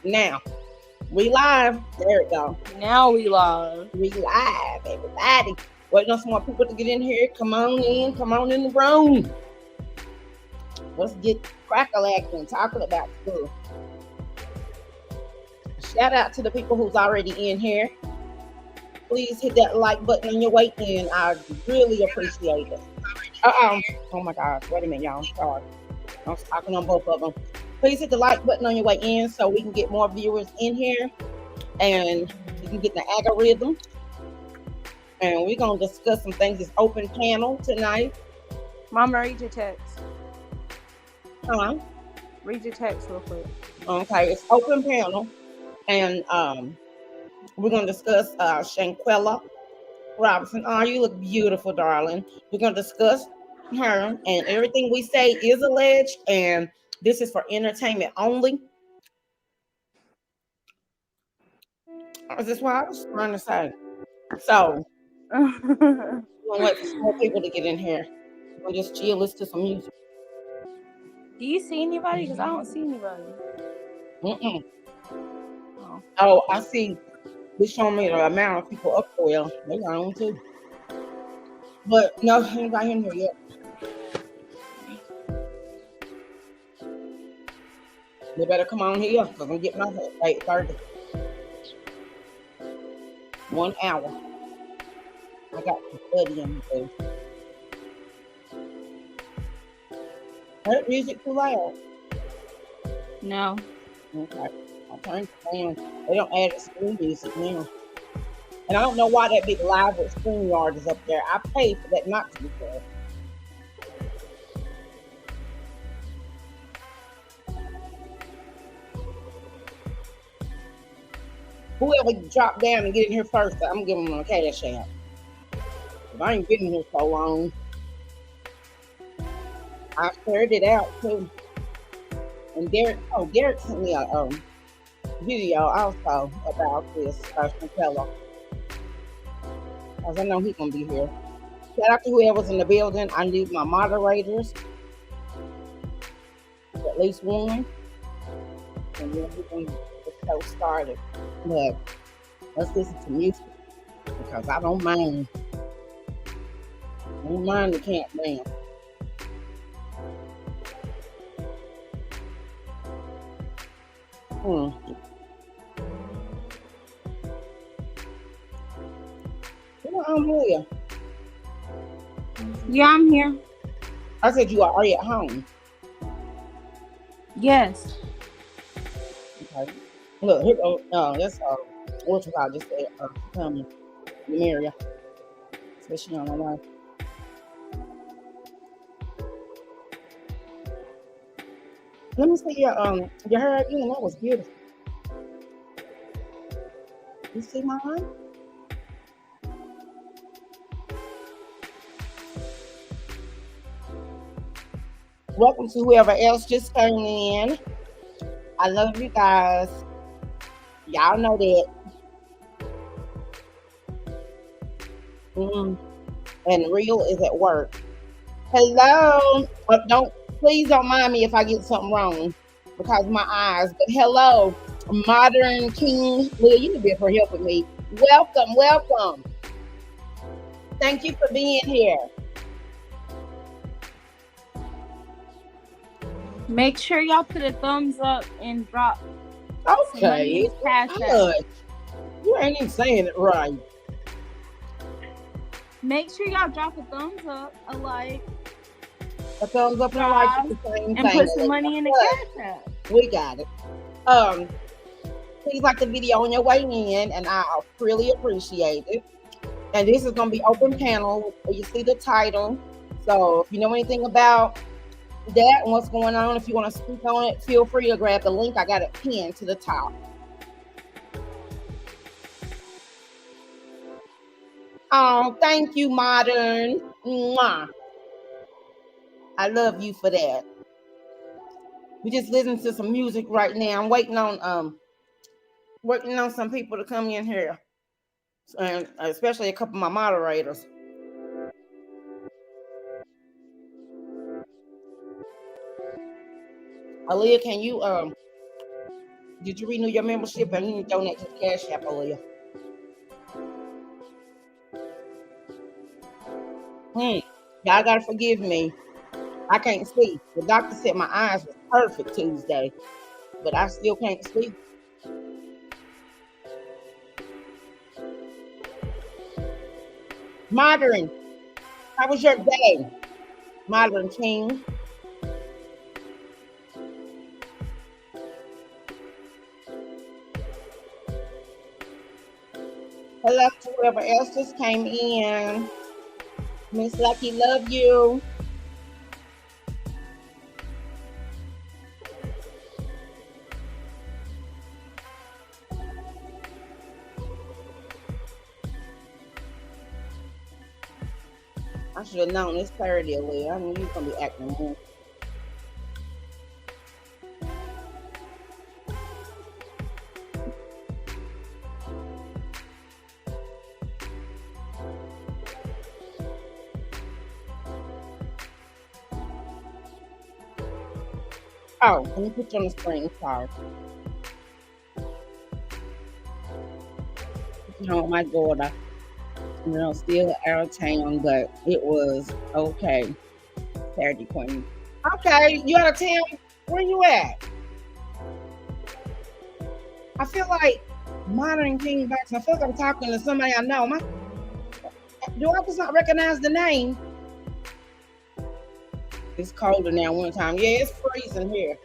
Now, we live. There we go. Now we live. We live, everybody. Waiting on some more people to get in here. Come on in. Come on in the room. Let's get TamekaLackey talking about school. Shout out to the people who's already in here. Please hit that like button on your way in. I really appreciate it. Oh my gosh. Wait a minute, y'all. I'm sorry. I was talking on both of them. Please hit the like button on your way in so we can get more viewers in here and we can get the algorithm. And we're going to discuss some things. It's open panel tonight. Mama, read your text. Huh? Read your text real quick. Okay, it's open panel. And we're going to discuss Shanquella Robinson. Oh, you look beautiful, darling. We're going to discuss her, and everything we say is alleged, and this is for entertainment only. Is this what I was trying to say? So, we're going to wait for some more people to get in here. We'll just chill, listen to some music. Do you see anybody? Because I don't see anybody. Mm-mm. Oh, I see. They showing me the amount of people up there. They got on too. But no, anybody in here yet. They better come on here because I'm getting off at 8:30. 1 hour. I got some studying to do. That music too loud? No. Okay. I'll turn it down. They don't add screen music now. And I don't know why that big live with StreamYard is up there. I paid for that not to be there. Whoever drop down and get in here first, I'm giving them a cash out. If I ain't been here so long, I shared it out too. And Derek sent me a video also about this Shanquella. Because I know he's gonna be here. Shout out to whoever's in the building. I need my moderators. At least one. And then we can get the show started. But let's listen to music. Because I don't mind. I don't mind the countdown. I'm here. Yeah, I'm here. I said you are you at home? Yes. Okay. Look, here go. That's what's it called? Just coming in the area, especially on the line. Let me see your hair again. That was beautiful. You see mine? Welcome to whoever else just turned in. I love you guys. Y'all know that. And Real is at work. Hello. Please don't mind me if I get something wrong because of my eyes. But hello, Modern King. Leah, you can be for helping me. Welcome. Thank you for being here. Make sure y'all put a thumbs up and drop. Okay. You ain't even saying it right. Make sure y'all drop a thumbs up, a like, a thumbs up and a like, the same and thing. Put some money in the cash app. We got it. Please like the video on your way in, and I really appreciate it. And this is gonna be open panel. You see the title. So if you know anything about that and what's going on, if you want to speak on it, feel free to grab the link. I got it pinned to the top. Oh, thank you, Modern. Mwah. I love you for that. We just listening to some music right now. I'm waiting on some people to come in here, and especially a couple of my moderators. Aaliyah, can you Did you renew your membership and you donate to the Cash App earlier? Y'all gotta forgive me. I can't see. The doctor said my eyes was perfect Tuesday, but I still can't see. Modern, how was your day? Modern King. Hello to whoever else just came in. Miss Lackey, love you. I should have known this Saturday away. I knew you was gonna be acting more. Oh, let me put you on the screen. Sorry. You know, my daughter, still out of town, but it was okay. Saturday Queen. Okay, you out of town? Where you at? I feel like Modern King Box. I feel like I'm talking to somebody I know. Do I just not recognize the name? It's colder now one time. Yeah, it's freezing here.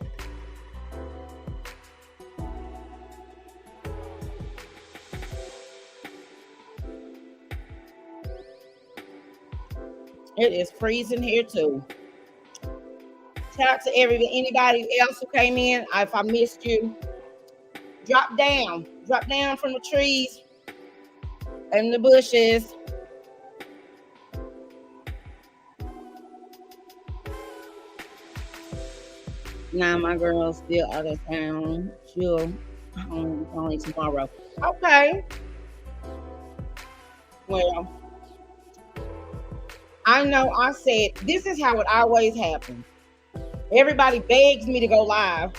It is freezing here too. Shout out to anybody else who came in. If I missed you, drop down from the trees and the bushes. Now my girl's still out of town. She'll home only tomorrow. Okay. Well, I know I said this is how it always happens. Everybody begs me to go live.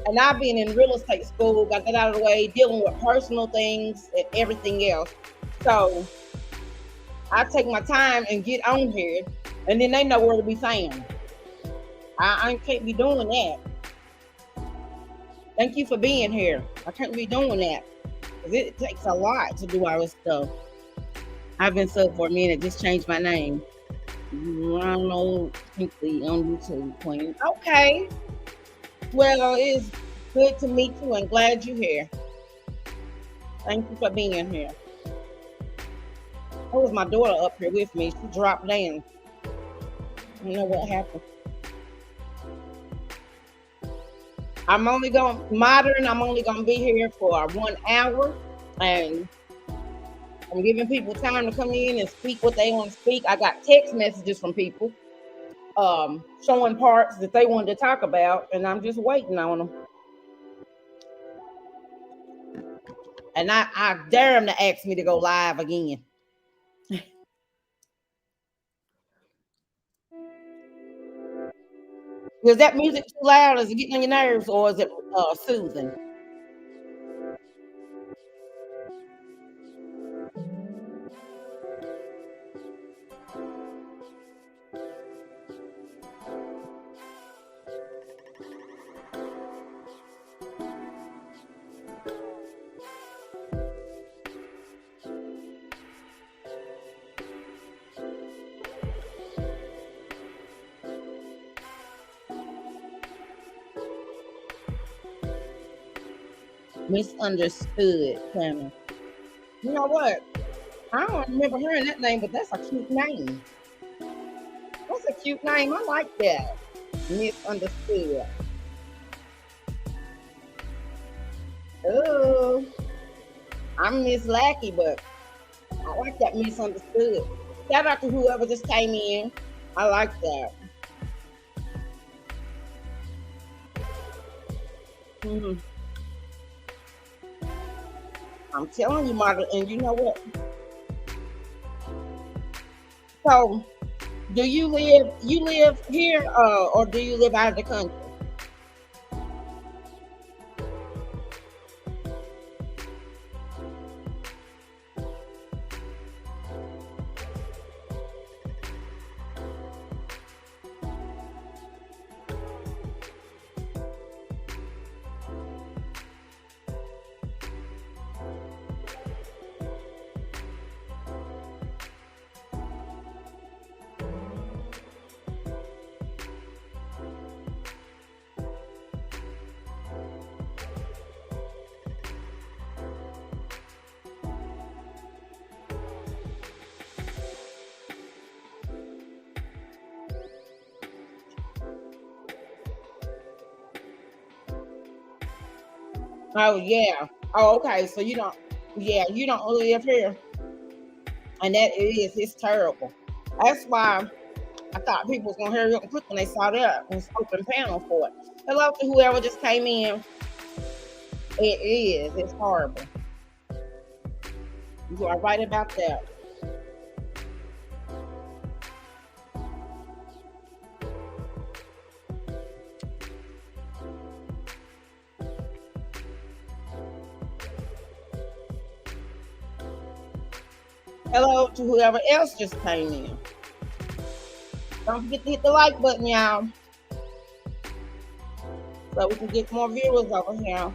And I've been in real estate school, got that out of the way, dealing with personal things and everything else. So I take my time and get on here, and then they know where to be found. I can't be doing that. Thank you for being here. I can't be doing that. It takes a lot to do all this stuff. I've been sub for a minute, just changed my name. Ronald Pinkley on YouTube, Queen. Okay. Well, it's good to meet you and glad you're here. Thank you for being here. Oh, was my daughter up here with me. She dropped down. I don't know what happened. I'm only going to be here for 1 hour, and I'm giving people time to come in and speak what they want to speak. I got text messages from people showing parts that they wanted to talk about, and I'm just waiting on them. And I dare them to ask me to go live again. Is that music too loud? Is it getting on your nerves, or is it soothing? Misunderstood, Tammy. You know what? I don't remember hearing that name, but that's a cute name. That's a cute name. I like that. Misunderstood. Oh, I'm Miss Lackey, but I like that misunderstood. Shout out to whoever just came in. I like that. Mm-hmm. I'm telling you, Margaret, and you know what? So, do you live here, or do you live out of the country? Oh yeah. Oh, okay. So you don't. Yeah, you don't live here, and that it's terrible. That's why I thought people was gonna hurry up and click when they saw that and open panel for it. Hello to whoever just came in. It is. It's horrible. You are right about that. Hello to whoever else just came in. Don't forget to hit the like button, y'all, so we can get more viewers over here.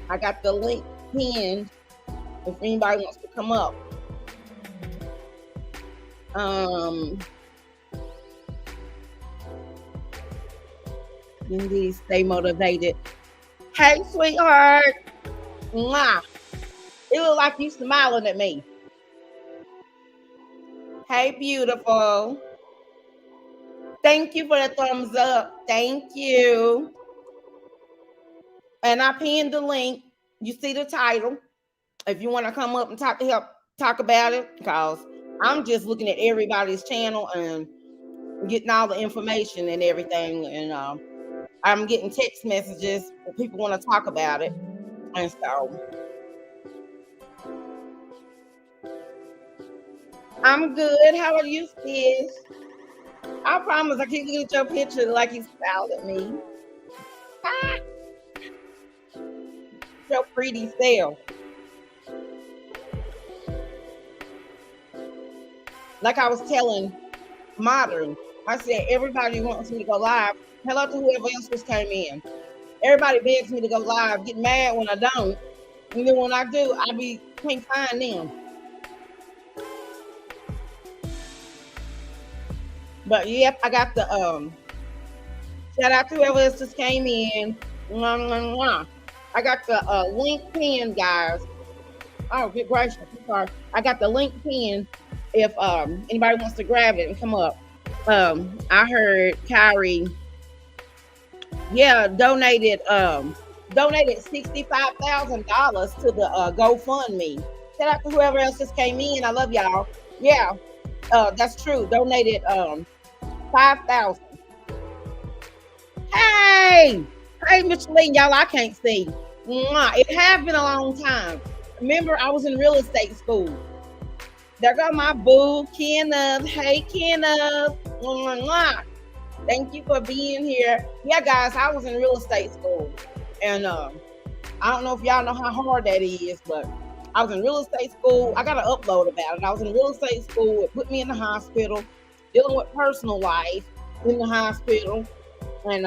I got the link pinned if anybody wants to come up. Indeed, stay motivated. Hey, sweetheart. Mwah. It look like you smiling at me. Hey, beautiful. Thank you for the thumbs up. Thank you. And I pinned the link. You see the title. If you want to come up and talk about it, because I'm just looking at everybody's channel and getting all the information and everything. And I'm getting text messages where people want to talk about it. And so I'm good. How are you, sis? I promise I keep looking at your picture like you smiled at me. Ah, your pretty self. Like I was telling Modern, I said everybody wants me to go live. Hello to whoever else just came in. Everybody begs me to go live, get mad when I don't. And then when I do, can't find them. But yep, I got the shout out to whoever else just came in. I got the link pinned, guys. Oh, good gracious. I'm sorry. I got the link pinned if anybody wants to grab it and come up. I heard Kyrie, donated $65,000 to the GoFundMe. Shout out to whoever else just came in. I love y'all. Yeah, that's true. Donated 5,000. Hey, Micheline, y'all, I can't see. It has been a long time. Remember, I was in real estate school. There go my boo, Kenneth. Hey, Kenneth. Thank you for being here. Yeah, guys, I was in real estate school. And I don't know if y'all know how hard that is, but I was in real estate school. I got an upload about it. I was in real estate school. It put me in the hospital, dealing with personal life in the hospital. And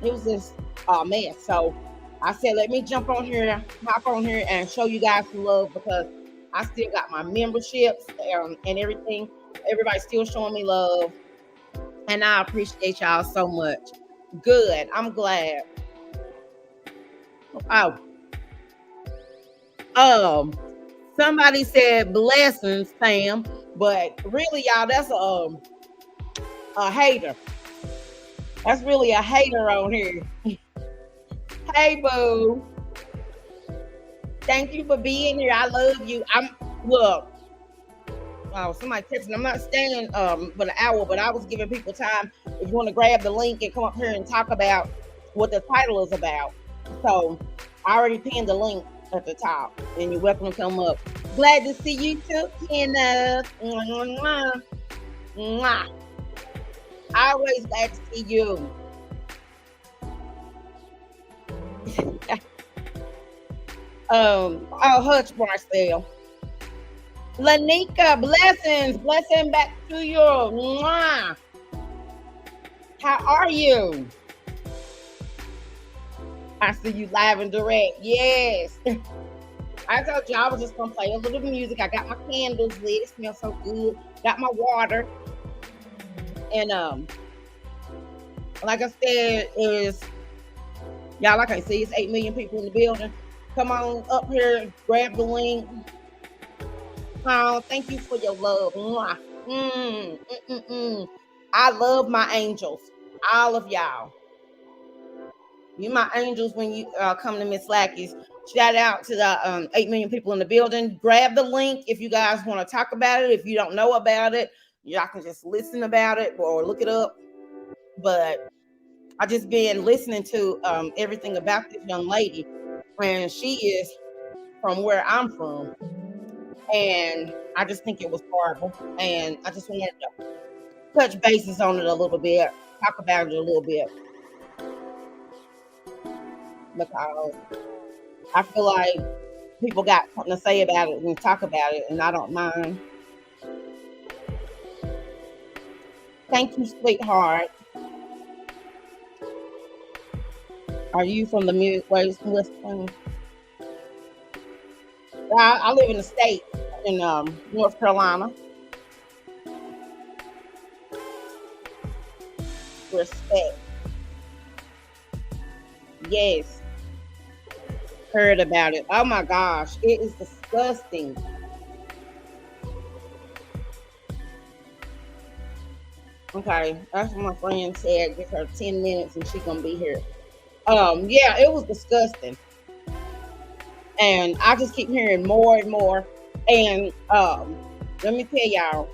it was just a mess. So I said, let me hop on here and show you guys some love, because I still got my memberships and everything. Everybody's still showing me love. And I appreciate y'all so much. Good. I'm glad. Somebody said blessings, Sam. But really, y'all, that's a hater. That's really a hater on here. Hey, boo. Thank you for being here. I love you. Somebody texting. I'm not staying but an hour, but I was giving people time if you want to grab the link and come up here and talk about what the title is about. So I already pinned the link at the top, and you're welcome to come up. Glad to see you too, Kenneth. Always glad to see you. Hush Marcel. Lanika, blessing back to you. Mwah. How are you? I see you live and direct. Yes. I told you I was just gonna play a little music. I got my candles lit. It smells so good. Got my water. And like I said, is y'all, I can't see it's 8 million people in the building. Come on up here, grab the link. Oh, thank you for your love. Mwah. I love my angels, all of y'all. You my angels when you come to Miss Lackey's. Shout out to the 8 million people in the building. Grab the link if you guys want to talk about it. If you don't know about it, y'all can just listen about it or look it up. But I just been listening to everything about this young lady, and she is from where I'm from, and I just think it was horrible. And I just wanted to touch bases on it a little bit, talk about it a little bit, because I feel like people got something to say about it and talk about it, and I don't mind. Thank you, sweetheart. Are you from the Midwest? I live in the state in North Carolina. Respect. Yes. Heard about it. Oh my gosh. It is disgusting. Okay. That's what my friend said. Give her 10 minutes and she's gonna be here. Yeah, it was disgusting. And I just keep hearing more and more. And let me tell y'all,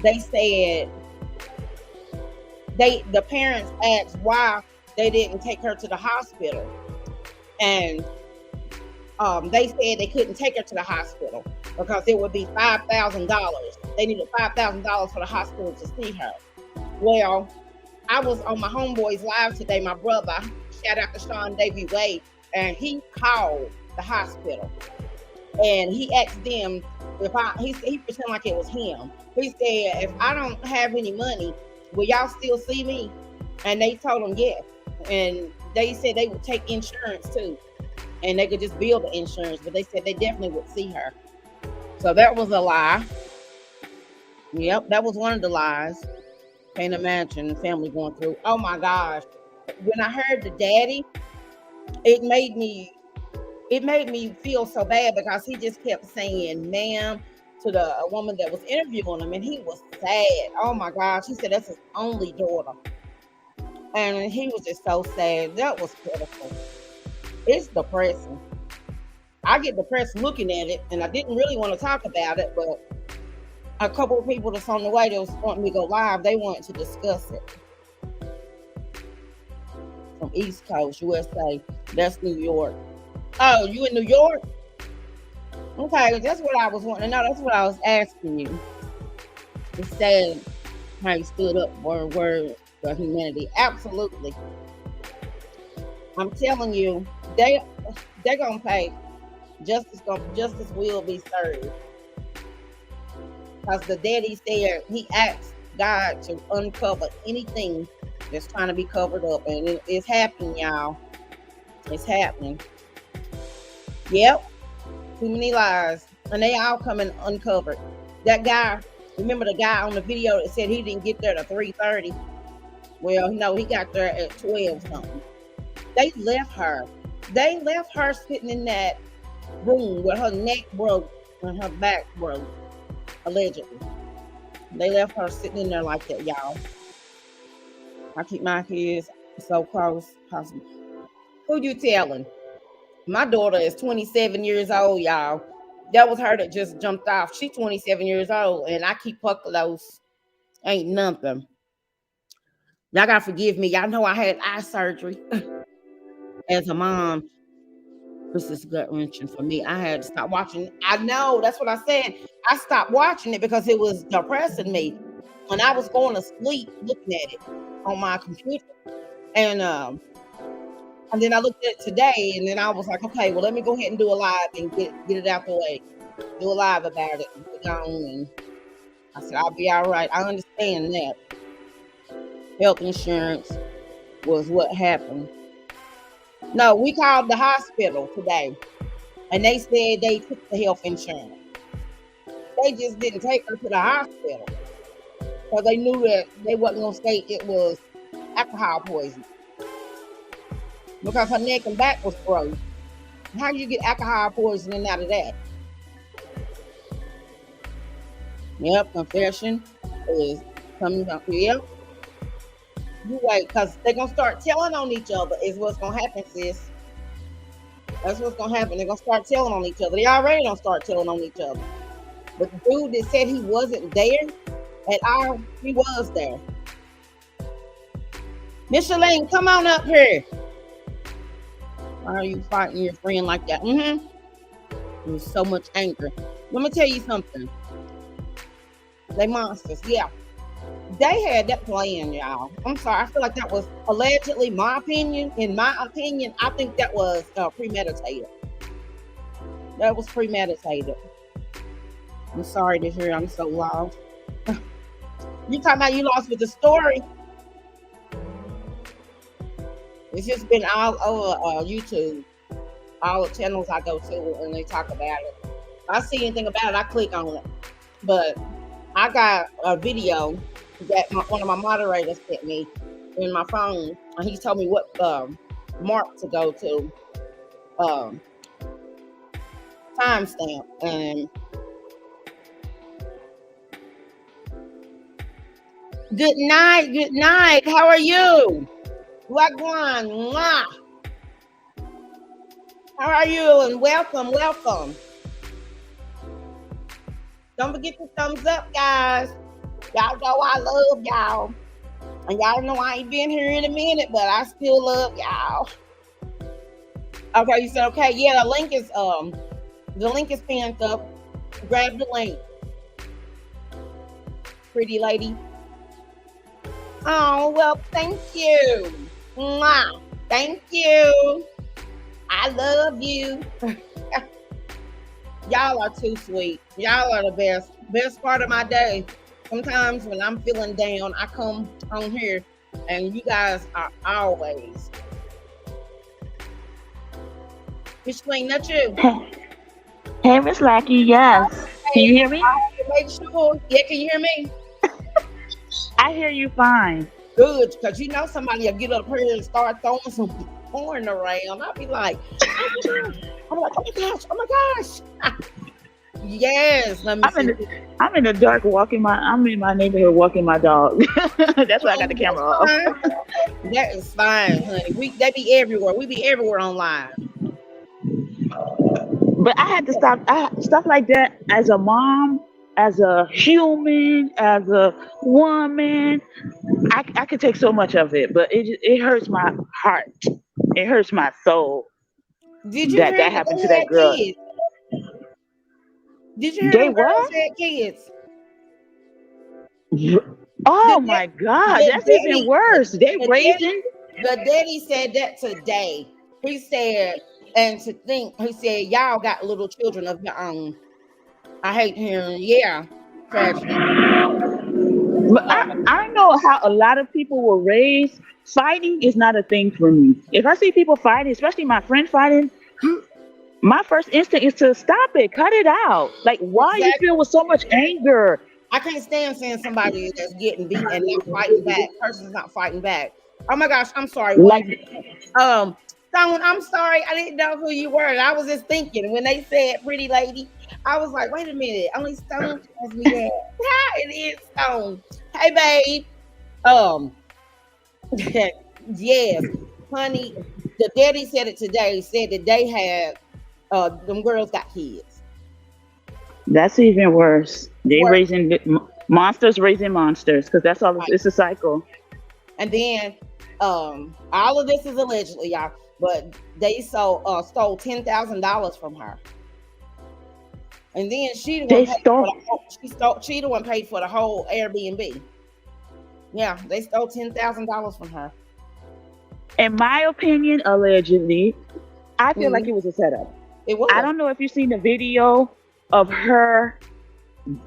they said the parents asked why they didn't take her to the hospital, and they said they couldn't take her to the hospital because it would be $5,000. They needed $5,000 for the hospital to see her. Well, I was on my homeboy's live today. My brother, shout out to Sean Davy Wade, and he called the hospital and he asked them if he pretended like it was him. He said, if I don't have any money, will y'all still see me? And they told him yes. And they said they would take insurance too. And they could just bill the insurance, but they said they definitely would see her. So that was a lie. Yep, that was one of the lies. Can't imagine the family going through. Oh my gosh. When I heard the daddy, it made me feel so bad because he just kept saying ma'am to the woman that was interviewing him, and he was sad. Oh my gosh. He said that's his only daughter. And he was just so sad. That was pitiful. It's depressing. I get depressed looking at it, and I didn't really want to talk about it, but a couple of people that's on the way that was wanting me to go live, they wanted to discuss it. From East Coast, USA. That's New York. Oh, you in New York? Okay, that's what I was wanting to know. That's what I was asking you. It's sad how you stood up for word for humanity. Absolutely. I'm telling you, they're gonna pay. Justice will be served. Because the daddy said he asked God to uncover anything that's trying to be covered up, and it's happening, y'all. It's happening. Yep. Too many lies, and they all coming uncovered. That guy, remember the guy on the video that said he didn't get there to 3:30? Well, no, he got there at 12 something. They left her. They left her sitting in that room where her neck broke and her back broke, allegedly. They left her sitting in there like that, y'all. I keep my kids so close possible. Who you telling? My daughter is 27 years old, y'all. That was her that just jumped off. She's 27 years old, and I keep her close. Ain't nothing. Y'all gotta forgive me. Y'all know I had eye surgery. As a mom, this is gut wrenching for me. I had to stop watching. I know, that's what I said. I stopped watching it because it was depressing me. And I was going to sleep looking at it on my computer. And then I looked at it today, and then I was like, okay, well, let me go ahead and do a live and get it out the way. Do a live about it and put it on. And I said, I'll be all right. I understand that. Health insurance was what happened. No, we called the hospital today, and they said they took the health insurance. They just didn't take her to the hospital. because they knew that they wasn't gonna say it was alcohol poisoning because her neck and back was frozen. How do you get alcohol poisoning out of that? Yep, confession is coming up. Yep. You wait, because they're gonna start telling on each other, is what's gonna happen, sis. That's what's gonna happen. They're gonna start telling on each other. They already don't start telling on each other. But the dude that said he wasn't there at all, he was there. Micheline, come on up here. Why are you fighting your friend like that? There's so much anger. Let me tell you something. They monsters, yeah. They had that plan, y'all. I'm sorry. I feel like that was allegedly my opinion. In my opinion, I think that was premeditated. That was premeditated. I'm sorry to hear I'm so lost. You talking about you lost with the story? It's just been all over YouTube. All the channels I go to and they talk about it. If I see anything about it, I click on it. But I got a video that one of my moderators sent me in my phone, and he told me what mark to go to, timestamp. And good night. How are you? Wagwan, mwah. How are you? And welcome. Don't forget to thumbs up, guys. Y'all know I love y'all. And y'all know I ain't been here in a minute, but I still love y'all. Okay, you said okay. Yeah, the link is pinned up. Grab the link. Pretty lady. Oh, well, thank you. Mwah. Thank you. I love you. Y'all are too sweet. Y'all are the best part of my day. Sometimes when I'm feeling down, I come on here and you guys are always. Micheline, that's you. Hey, Miss Lackey, yes. Can you hear me? Make sure. Yeah, can you hear me? I hear you fine. Good, because you know somebody will get up here and start throwing some porn around. I'll be like, oh my gosh. Yes, let me see. I'm in the dark I'm in my neighborhood walking my dog. That's why I got the camera off. That is fine, honey. They be everywhere. We be everywhere online. But I had to stop stuff like that as a mom, as a human, as a woman. I could take so much of it, but it hurts my heart. It hurts my soul. Did you that hear happened to that girl? Kids? Did you hear they them girls what? had kids? Oh my God, that's even worse. They raising. The daddy said that today. He said, and to think, he said, y'all got little children of your own. I hate hearing, yeah, tragedy. But I know how a lot of people were raised. Fighting is not a thing for me. If I see people fighting, especially my friend fighting, my first instinct is to stop it, cut it out. Like, why you feel with so much anger? I can't stand seeing somebody that's getting beat and not fighting back. Person's not fighting back. Oh my gosh, I'm sorry. Stone, I'm sorry. I didn't know who you were. I was just thinking when they said pretty lady, I was like, wait a minute. Only Stone tells me that. It is Stone. Hey, babe. Yes, honey. The daddy said it today. Said that they had them girls got kids. That's even worse. They raising monsters, because that's all. It's a cycle. And then all of this is allegedly, y'all, but they stole $10,000 from her. And then she the one paid for the whole Airbnb. Yeah, they stole $10,000 from her. In my opinion, allegedly, I feel like it was a setup. It was. I don't know if you've seen the video of her.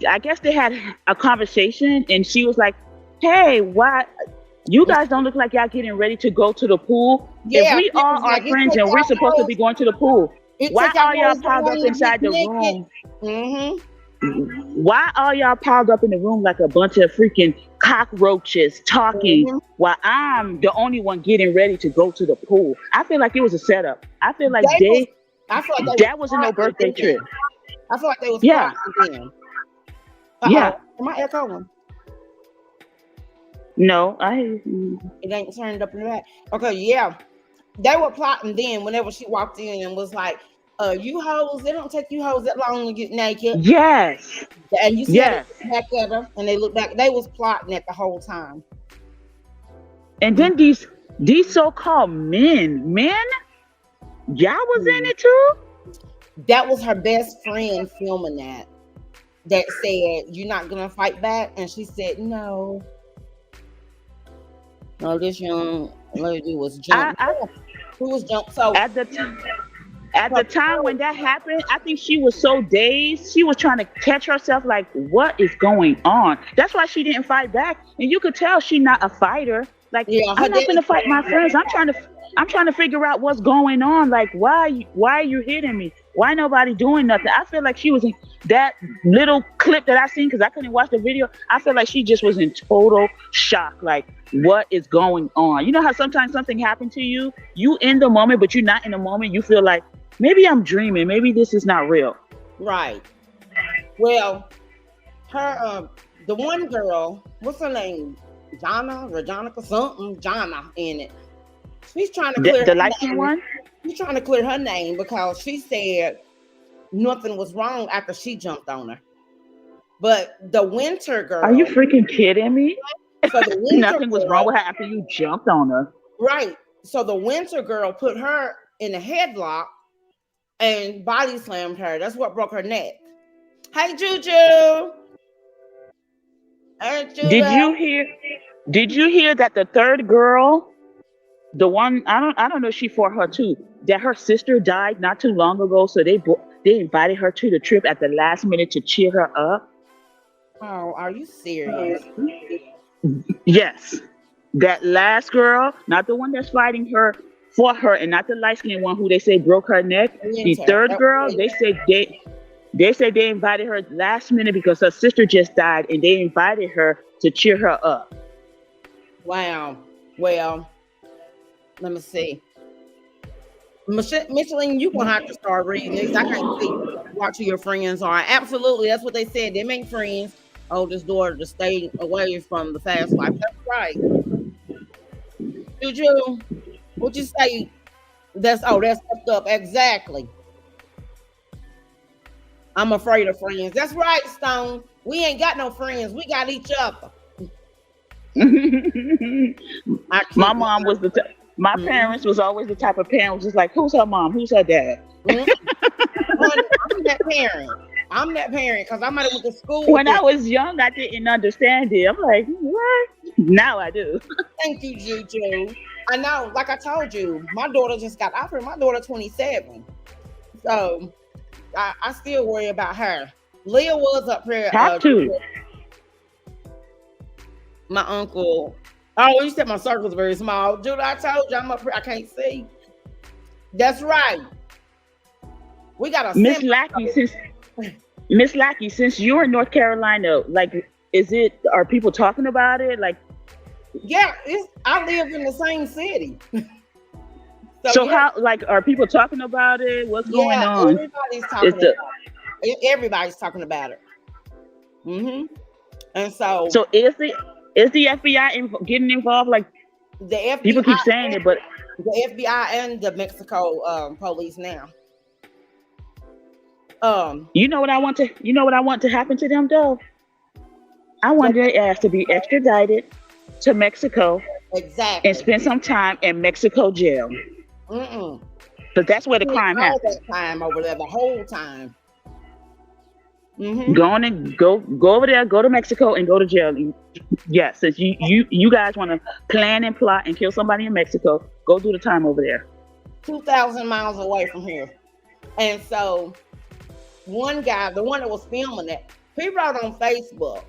I guess they had a conversation and she was like, hey, why you guys don't look like y'all getting ready to go to the pool? Yeah, if we all are friends and we're supposed to be going to the pool, why are y'all piled up inside the room? Why are y'all piled up in the room like a bunch of freaking cockroaches talking Mhm. while I'm the only one getting ready to go to the pool? I feel like it was a setup. I feel like They was, I feel like they was that wasn't no plotting birthday then. trip. I feel like they was Yeah, plotting then. yeah. Am I echoing? No, It ain't turned up in the back. Okay, yeah. They were plotting then whenever she walked in and was like, you hoes, it don't take you hoes that long to get naked. yes, And you see how they yes. look back at her and they look back. They was plotting it the whole time. And then these so-called men, y'all was in it too? That was her best friend filming that. That said, "You're not gonna fight back," and she said, "No." No, this young lady was jumped. Who was jumped? So At the time when that happened, I think she was so dazed. She was trying to catch herself, like, what is going on? That's why she didn't fight back. And you could tell she's not a fighter. Like, yeah, I'm not gonna fight my friends. I'm trying to figure out what's going on. Like, why are you hitting me? Why nobody doing nothing? I feel like she was in that little clip that I seen, because I couldn't watch the video. I feel like she just was in total shock. Like, what is going on? You know how sometimes something happened to you, you in the moment, but you're not in the moment. You feel like, maybe I'm dreaming. Maybe this is not real. right. Well, her the one girl, what's her name? Jonica something, Jana in it. She's trying to clear The her light-skinned name. one? She's trying to clear her name because she said nothing was wrong after she jumped on her. But the winter girl, Are you freaking kidding me? so the winter Nothing was wrong with her after you jumped on her. right. So the winter girl put her in a headlock and body slammed her. That's what broke her neck. Hey Juju. Hey Juju. Did you hear that the third girl, the one, I don't know if she fought her too, that her sister died not too long ago, so they invited her to the trip at the last minute to cheer her up? Oh, are you serious? Yes. That last girl, not the one that's fighting her, fought her, and not the light-skinned one who they say broke her neck. The third girl, they said they invited her last minute because her sister just died, and they invited her to cheer her up. Wow. Well, let me see. Micheline, you're going to have to start reading these. I can't see what your friends are. Absolutely. That's what they said. They make friends. Oldest daughter to stay away from the fast life. That's right. Juju, what'd you say? That's fucked up. Exactly. I'm afraid of friends. That's right, Stone. We ain't got no friends. We got each other. My mom was my parents was always the type of parents just like, who's her mom? Who's her dad? I'm that parent because I might have went to school. When I was young, I didn't understand it. I'm like, what? Now I do. Thank you, Juju. I know, like I told you, my daughter just got offered. My daughter 27. So I still worry about her. Leah was up here. Have to. My uncle. Oh, you said my circle's very small. Dude, I told you I'm up here. I can't see. That's right. We got a Miss Lackey, since you're in North Carolina, like, are people talking about it? Like, yeah, I live in the same city. So yeah. How, like, are people talking about it? What's going on? Everybody's talking about it. Everybody's talking about it. Mm-hmm. And so is the FBI getting involved? Like, the FBI, people keep saying it, but the FBI and the Mexico police now. You know what I want to happen to them though? I want their ass to be extradited to Mexico, exactly, and spend some time in Mexico jail. But that's where the crime happens. That time over there, the whole time. Mm-hmm. Go over there, go to Mexico, and go to jail. Yes, since you guys want to plan and plot and kill somebody in Mexico, go do the time over there. 2,000 miles away from here. And so one guy, the one that was filming it, he wrote on Facebook,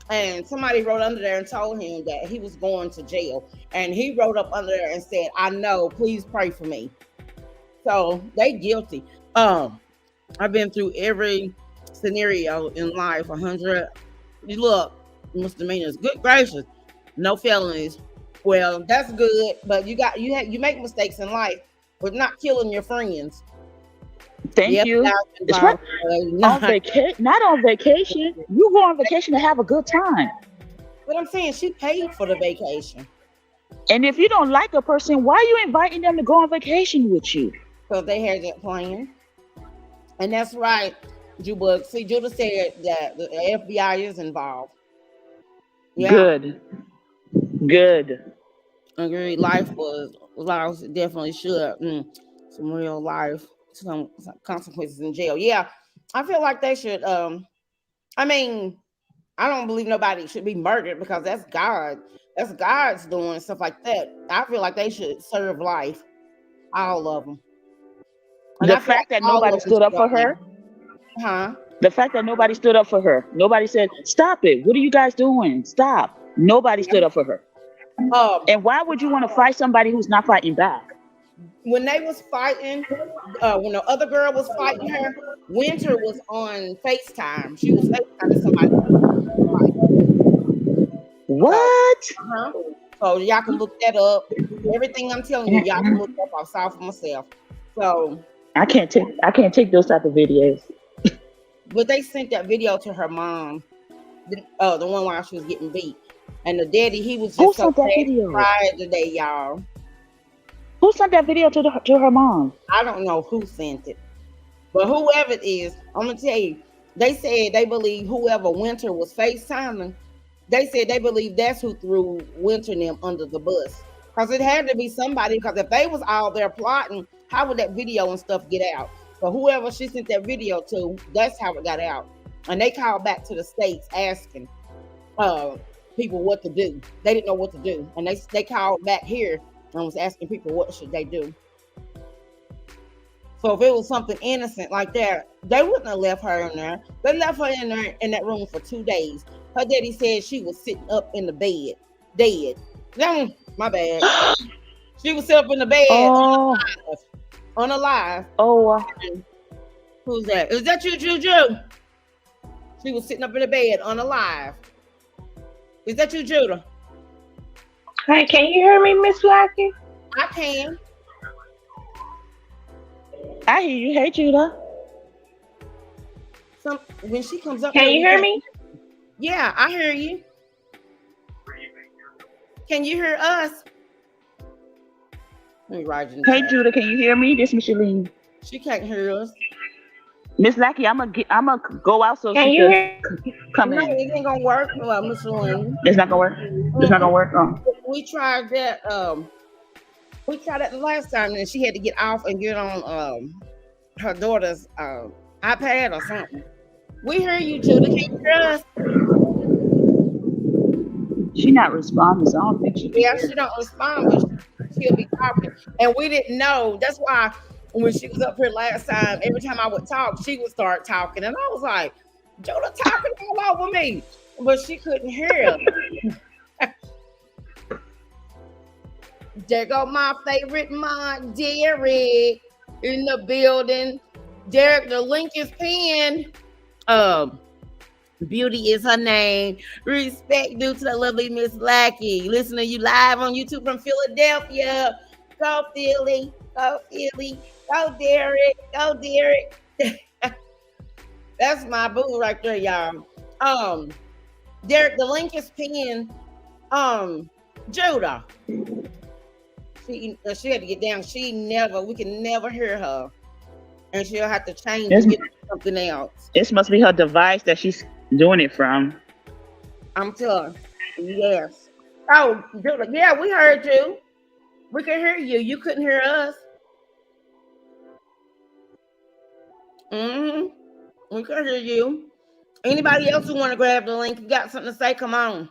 and somebody wrote under there and told him that he was going to jail. And he wrote up under there and said, I know, please pray for me. So they guilty. I've been through every scenario in life. 100. You look, misdemeanors. Good gracious, no felonies. Well, that's good, but you make mistakes in life, but not killing your friends. Thank Yep, you. that's It's what involved. on Not, vacation, not on vacation. You go on vacation to have a good time. but I'm saying she paid for the vacation, And if you don't like a person, why are you inviting them to go on vacation with you? so they had that plan, and that's right. Juba, see, Judah said that the FBI is involved. Yeah, Good. Good. agree. Life was lost. Definitely should. Some real life, some consequences in jail. Yeah, I feel like they should. I mean, I don't believe nobody should be murdered because that's God. That's God's doing stuff like that. I feel like they should serve life, all of them, and The I feel like fact that all nobody of them stood should up go for in. her, Huh? the fact that nobody stood up for her, nobody said, "Stop it! What are you guys doing? Stop!" Nobody stood up for her. Um, And why would you want to fight somebody who's not fighting back? when they was fighting, when the other girl was fighting her, Winter was on FaceTime. She was FaceTiming somebody. So, What? uh-huh. So y'all can look that up. Everything I'm telling you, y'all can look up. I saw for myself. So, I can't take those type of videos. but they sent that video to her mom, the one while she was getting beat, and the daddy, he was Who just so sent that sad and video? cried today, y'all. Who sent that video to her mom? I don't know who sent it, but whoever it is, I'm gonna tell you. They said they believe whoever Winter was FaceTiming. They said they believe that's who threw Winter and them under the bus. Because it had to be somebody, because if they was all there plotting, how would that video and stuff get out? So whoever she sent that video to, that's how it got out. And they called back to the states asking uh, people what to do. They didn't know what to do. And they called back here and was asking people what should they do. So if it was something innocent like that, they wouldn't have left her in there. They left her in there in that room for 2 days. Her daddy said she was sitting up in the bed, dead. My bad. She was sitting up in the bed, Oh, unalive. oh, Who's that? Is that you, Juju? She was sitting up in the bed, unalive. Is that you, Judah? Hey, can you hear me, Miss Lackey? I can. I hear you. Hey, Judah. When she comes up, Can here, you hear me? Yeah, I hear you. Can you hear us? Let me write in the Hey, chat. Judah. Can you hear me? This is Micheline. She can't hear us. Miss Lackey, I'm gonna go out so Can she you can hear? come No, in. it ain't gonna work. Well, Miss Lynn. It's not gonna work. It's not gonna work. Oh. We tried that. We tried that the last time, and she had to get off and get on her daughter's iPad or something. We hear you, Judah. Can you hear us? She not responding, so I don't think she can Yeah, hear. she don't respond, but she'll be talking. And we didn't know. That's why when she was up here last time, every time I would talk, she would start talking, and I was like, Judah talking all over me, but she couldn't hear. There go my favorite mod, Derek, in the building. Derek, the link is pinned. Beauty is her name. Respect due to the lovely Miss Lackey. Listen to you live on YouTube from Philadelphia. Go Philly, go Philly, go Derek, go Derek. That's my boo right there, y'all. Derek, the link is pinned. Judah. She had to get down. We can never hear her. And she'll have to change and get something else. This must be her device that she's doing it from. I'm telling you. Yes. Oh, Judah, yeah, we heard you. We could hear you. You couldn't hear us. We could hear you. Anybody else who want to grab the link, you got something to say, come on.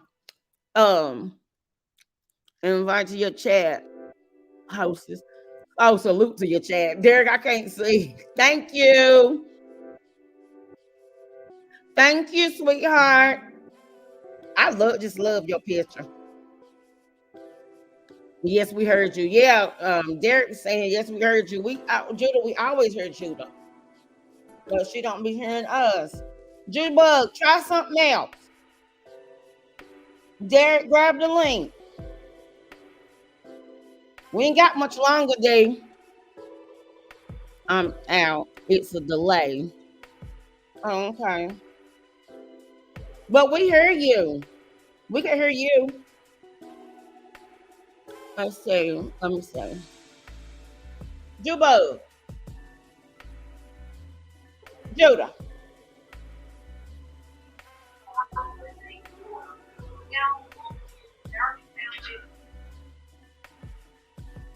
Invite to your chat. Hostess. Oh, salute to your chat. Derek, I can't see. Thank you. Thank you, sweetheart. I just love your picture. Yes, we heard you. Yeah, Derek is saying, yes, we heard you. Judah, we always heard Judah. But she don't be hearing us. Jbug, try something else. Derek, grab the link. We ain't got much longer, Dave. I'm out. It's a delay. Okay. But we hear you. We can hear you. Let's see. Let me see. Jbug. Judah.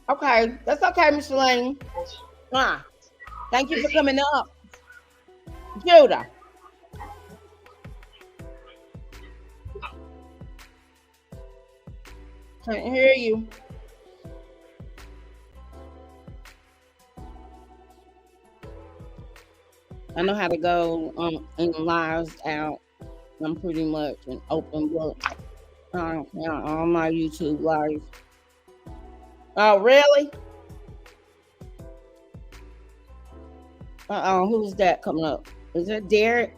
Okay, that's okay, Miss Lane. Thank you for coming up. Judah. Can't hear you. I know how to go in lives out. I'm pretty much an open book on my YouTube live. Oh, really? Who's that coming up? Is it Derek?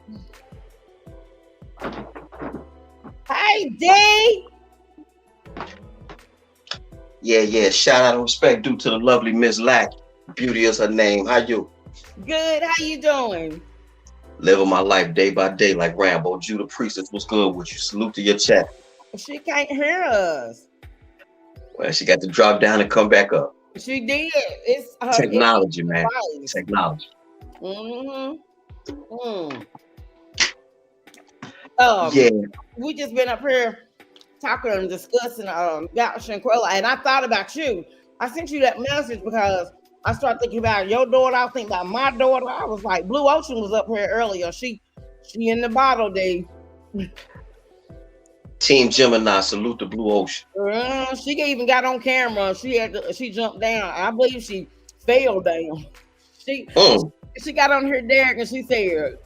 Hey, D! Yeah. Shout out and respect due to the lovely Miss Lackey. Beauty is her name. How you? Good. How you doing? Living my life day by day like Rambo. Judah Priestess, what's good with you? Salute to your chat. She can't hear us. Well, she got to drop down and come back up. She did. It's her technology, man. Device. Technology. Yeah. We just been up here talking and discussing about Shanquella, and I thought about you. I sent you that message because I started thinking about your daughter. I was thinking about my daughter. I was like, Blue Ocean was up here earlier. She in the bottle, Dave. Team Gemini, salute the Blue Ocean. She even got on camera. She jumped down. I believe she fell down. She got on her Derek and she said,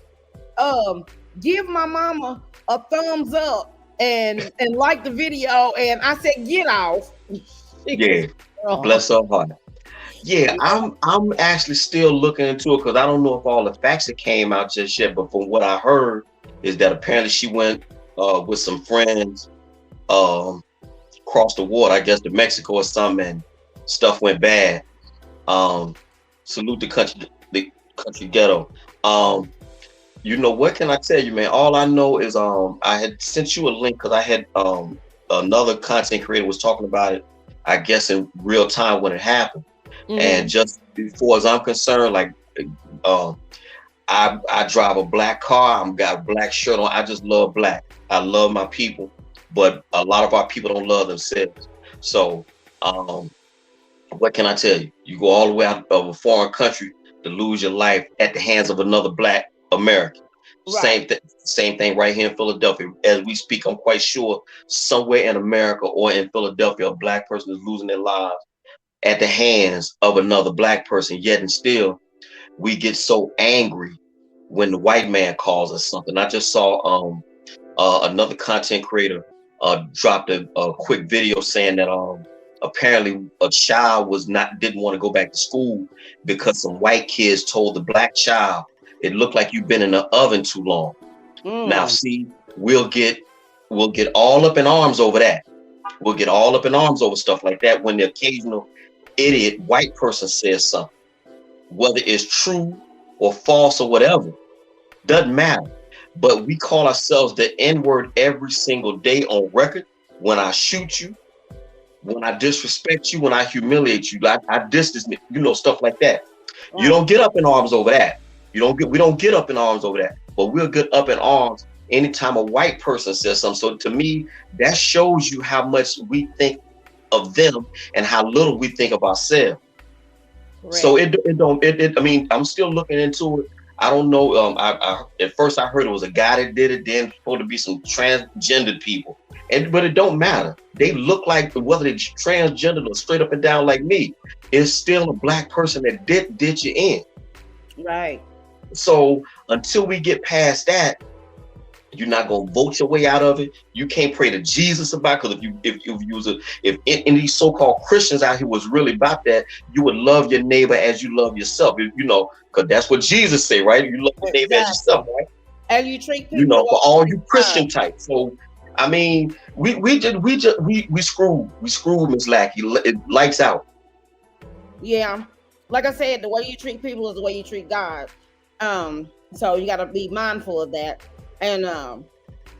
give my mama a thumbs up and like the video. And I said, get off. Bless her heart. Yeah, I'm actually still looking into it because I don't know if all the facts that came out just yet, but from what I heard is that apparently she went with some friends across the water, I guess to Mexico or something, and stuff went bad. Salute the country ghetto. You know, what can I tell you, man? All I know is I had sent you a link because I had another content creator was talking about it, I guess in real time when it happened. And just before as I'm concerned, like I drive a black car, I've got a black shirt on. I just love black. I love my people, but a lot of our people don't love themselves. So what can I tell you? You go all the way out of a foreign country to lose your life at the hands of another black American. Right. Same thing right here in Philadelphia. As we speak, I'm quite sure somewhere in America or in Philadelphia, a black person is losing their lives at the hands of another black person. Yet and still, we get so angry when the white man calls us something. I just saw another content creator dropped a quick video saying that apparently a child didn't want to go back to school because some white kids told the black child, it looked like you've been in the oven too long. Now see, we'll get all up in arms over that. We'll get all up in arms over stuff like that when the occasional idiot white person says something, whether it's true or false or whatever, doesn't matter. But we call ourselves the N-word every single day on record. When I shoot you, when I disrespect you, when I humiliate you, like I distance, stuff like that. You don't get up in arms over that. We don't get up in arms over that. But we'll get up in arms anytime a white person says something. So to me, that shows you how much we think of them and how little we think of ourselves. Right. So I mean, I'm still looking into it. I don't know. At first I heard it was a guy that did it, then supposed to be some transgendered people. But it don't matter. They look like, whether they're transgendered or straight up and down like me, it's still a black person that did you in. Right. So until we get past that, you're not gonna vote your way out of it. You can't pray to Jesus about it, because if any these so-called Christians out here was really about that, you would love your neighbor as you love yourself. Because that's what Jesus said, right? You love your neighbor as yourself, right? And you treat You people the know, for way all you you treat God. Christian types. So I mean, we screwed Miss Lackey. It lights out. Yeah. Like I said, the way you treat people is the way you treat God. So you gotta be mindful of that. And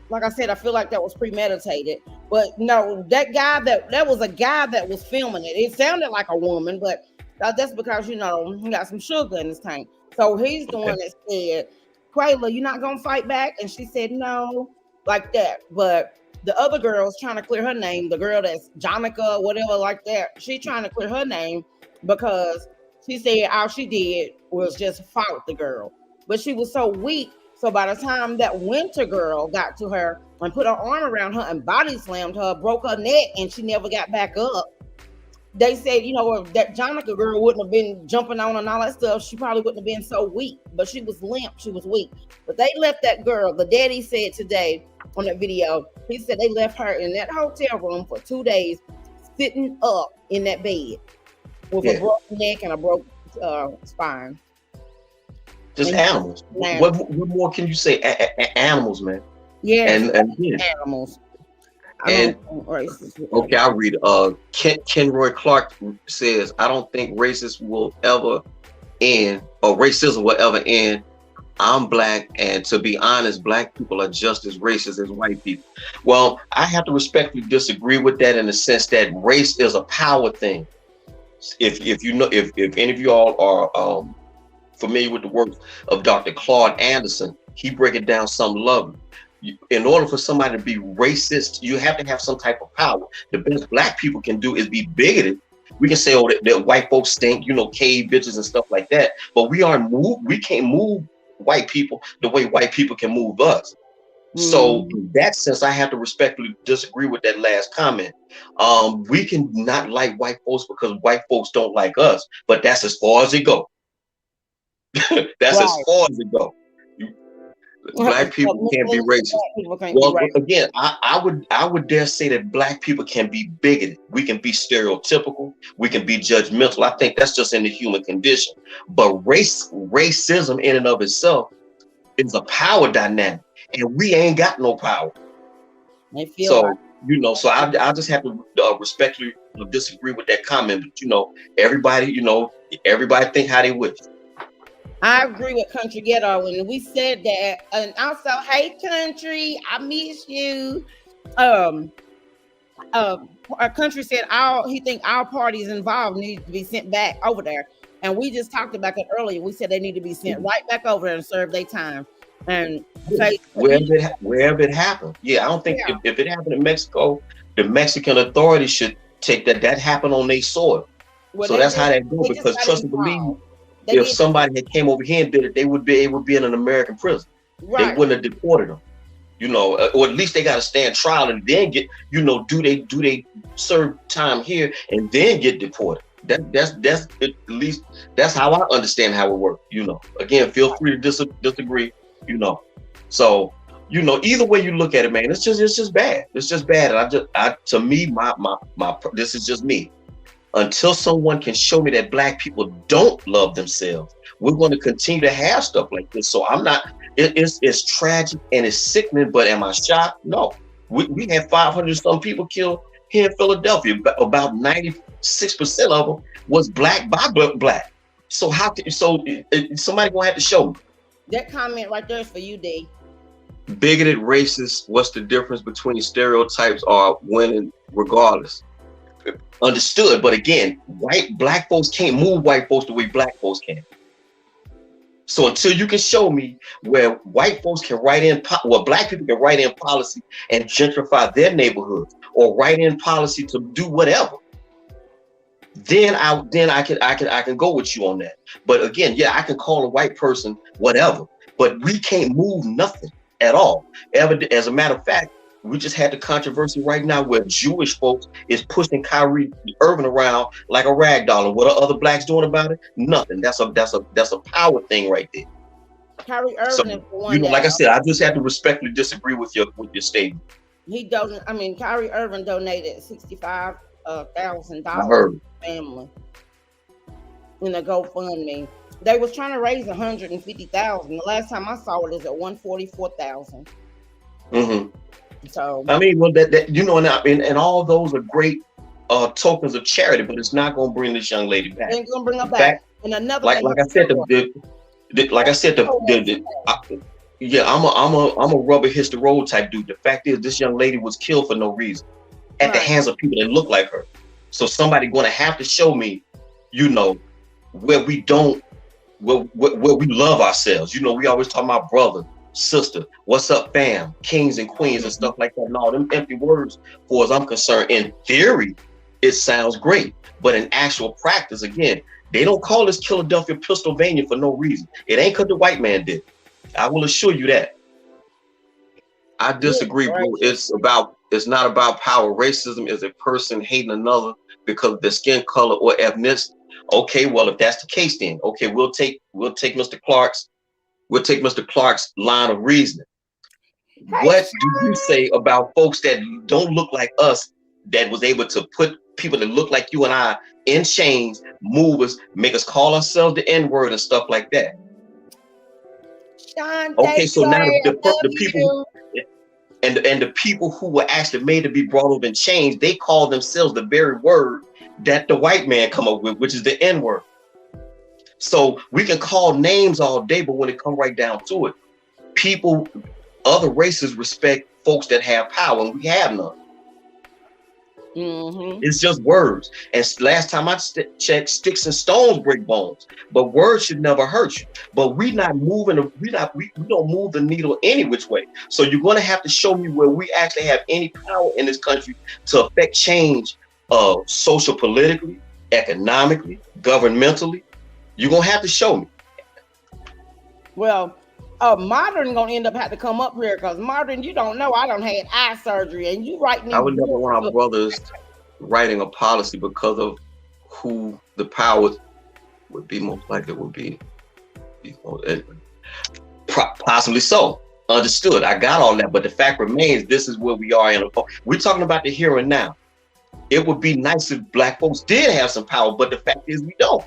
like I said, I feel like that was premeditated. But no, that was a guy that was filming it. It sounded like a woman, but that's because he got some sugar in his tank. So he's the Okay. one that said, "Quayla, you not gonna fight back?" And she said, "No," like that. But the other girl's trying to clear her name. The girl that's Jonica, whatever, like that. She trying to clear her name because she said all she did was just fight the girl, but she was so weak. So by the time that winter girl got to her and put her arm around her and body slammed her, broke her neck, and she never got back up, they said, if that Jonica girl wouldn't have been jumping on and all that stuff, she probably wouldn't have been so weak. But she was limp, she was weak. But they left that girl. The daddy said today on that video, he said they left her in that hotel room for 2 days, sitting up in that bed with a broken neck and a broke spine. Just And animals. What more can you say? Animals, man. yeah, And yeah. animals. And okay, I'll read it. Kenroy Clark says, I don't think racism will ever end, or racism will ever end. I'm black, and to be honest, black people are just as racist as white people. Well, I have to respectfully disagree with that in the sense that race is a power thing. If any of you all are familiar with the work of Dr. Claude Anderson, he break it down some lovely. In order for somebody to be racist, you have to have some type of power. The best black people can do is be bigoted. We can say, that white folks stink, cave bitches and stuff like that. But we can't move white people the way white people can move us. So in that sense, I have to respectfully disagree with that last comment. We can not like white folks because white folks don't like us, but that's as far as it goes. That's as far as it goes. Black people can't be racist. Well, again, I would dare say that black people can be bigoted. We can be stereotypical. We can be judgmental. I think that's just in the human condition. But racism in and of itself is a power dynamic, and we ain't got no power. So I just have to respectfully disagree with that comment. But everybody think how they wish. I agree with Country Ghetto, and we said that. And also, hey, Country, I miss you. Country said he think all parties involved need to be sent back over there, and we just talked about it earlier. We said they need to be sent right back over there and serve their time. And wherever it happened, I don't think if it happened in Mexico, the Mexican authorities should take that happened on their soil. So that's how that goes. Because trust and believe. If somebody had came over here and did it, they would be in an American prison. Right. They wouldn't have deported them, or at least they got to stand trial and then get, do they serve time here and then get deported. That's at least that's how I understand how it works. Again, feel free to disagree. So either way you look at it, man, it's just bad. It's just bad. And to me, my this is just me. Until someone can show me that black people don't love themselves, we're going to continue to have stuff like this. So I'm not, it's tragic and it's sickening, but am I shocked? No. We had 500 some people killed here in Philadelphia. About 96% of them was black by black. So somebody gonna have to show me. That comment right there is for you, D. Bigoted, racist, what's the difference between stereotypes are winning regardless? Understood, but again, black folks can't move white folks the way black folks can. So until you can show me where white folks can black people can write in policy and gentrify their neighborhoods, or write in policy to do whatever, then I can go with you on that. But again, I can call a white person whatever, but we can't move nothing at all. As a matter of fact, we just had the controversy right now where Jewish folks is pushing Kyrie Irving around like a rag doll. And what are other blacks doing about it? Nothing. That's a power thing right there. Kyrie Irving is the one. Like I said, I just have to respectfully disagree with your statement. Kyrie Irving donated $65,000 to family in a GoFundMe. They was trying to raise 150,000. The last time I saw it is at 144,000. Mm-hmm. So I mean, well, that you know, and all those are great tokens of charity, but it's not going to bring this young lady back. ain't gonna bring her In back. fact, And another like thing, I said, yeah, I'm a rubber hits the road type dude. The fact is, this young lady was killed for no reason at the hands of people that look like her. So somebody going to have to show me, you know, where we don't, where we love ourselves. You know, we always talk about brother, sister, what's up, fam, kings and queens and stuff like that. And all them empty words, for as I'm concerned, in theory, it sounds great, but in actual practice, again, they don't call this Philadelphia, Pennsylvania for no reason. It ain't because the white man did. I will assure you that. I disagree, bro. It's not about power. Racism is a person hating another because of their skin color or ethnicity. Okay, well, if that's the case, then okay, we'll take Mr. Clark's line of reasoning. What do you say about folks that don't look like us, that was able to put people that look like you and I in chains, move us, make us call ourselves the N-word and stuff like that? Sean, okay, so now the people and the people who were actually made to be brought up in chains, they call themselves the very word that the white man come up with, which is the N-word. So we can call names all day, but when it comes right down to it, people, other races respect folks that have power, and we have none. Mm-hmm. It's just words. And last time I checked, sticks and stones break bones, but words should never hurt you. But we don't move the needle any which way. So you're going to have to show me where we actually have any power in this country to affect change, social, politically, economically, governmentally. You're going to have to show me. Well, Modern gonna end up having to come up here because Modern, you don't know, I done had eye surgery, and you right now. I would never want our brothers writing a policy because of who the power would be most likely would be. Possibly so. Understood. I got all that, but the fact remains, this is where we are in. We're talking about the here and now. It would be nice if black folks did have some power, but the fact is we don't.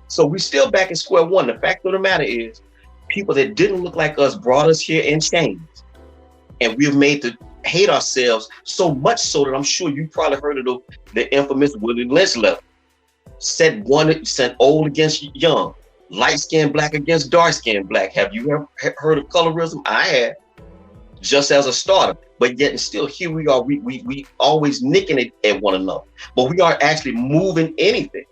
So we still back at square one. The fact of the matter is, people that didn't look like us brought us here in chains, and we've made to hate ourselves so much so that I'm sure you probably heard of the infamous Willie Lynch letter. Set old against young, light-skinned black against dark-skinned black. Have you ever heard of colorism? I had, just as a starter. But yet and still here we are, we always nicking it at one another, but we aren't actually moving anything.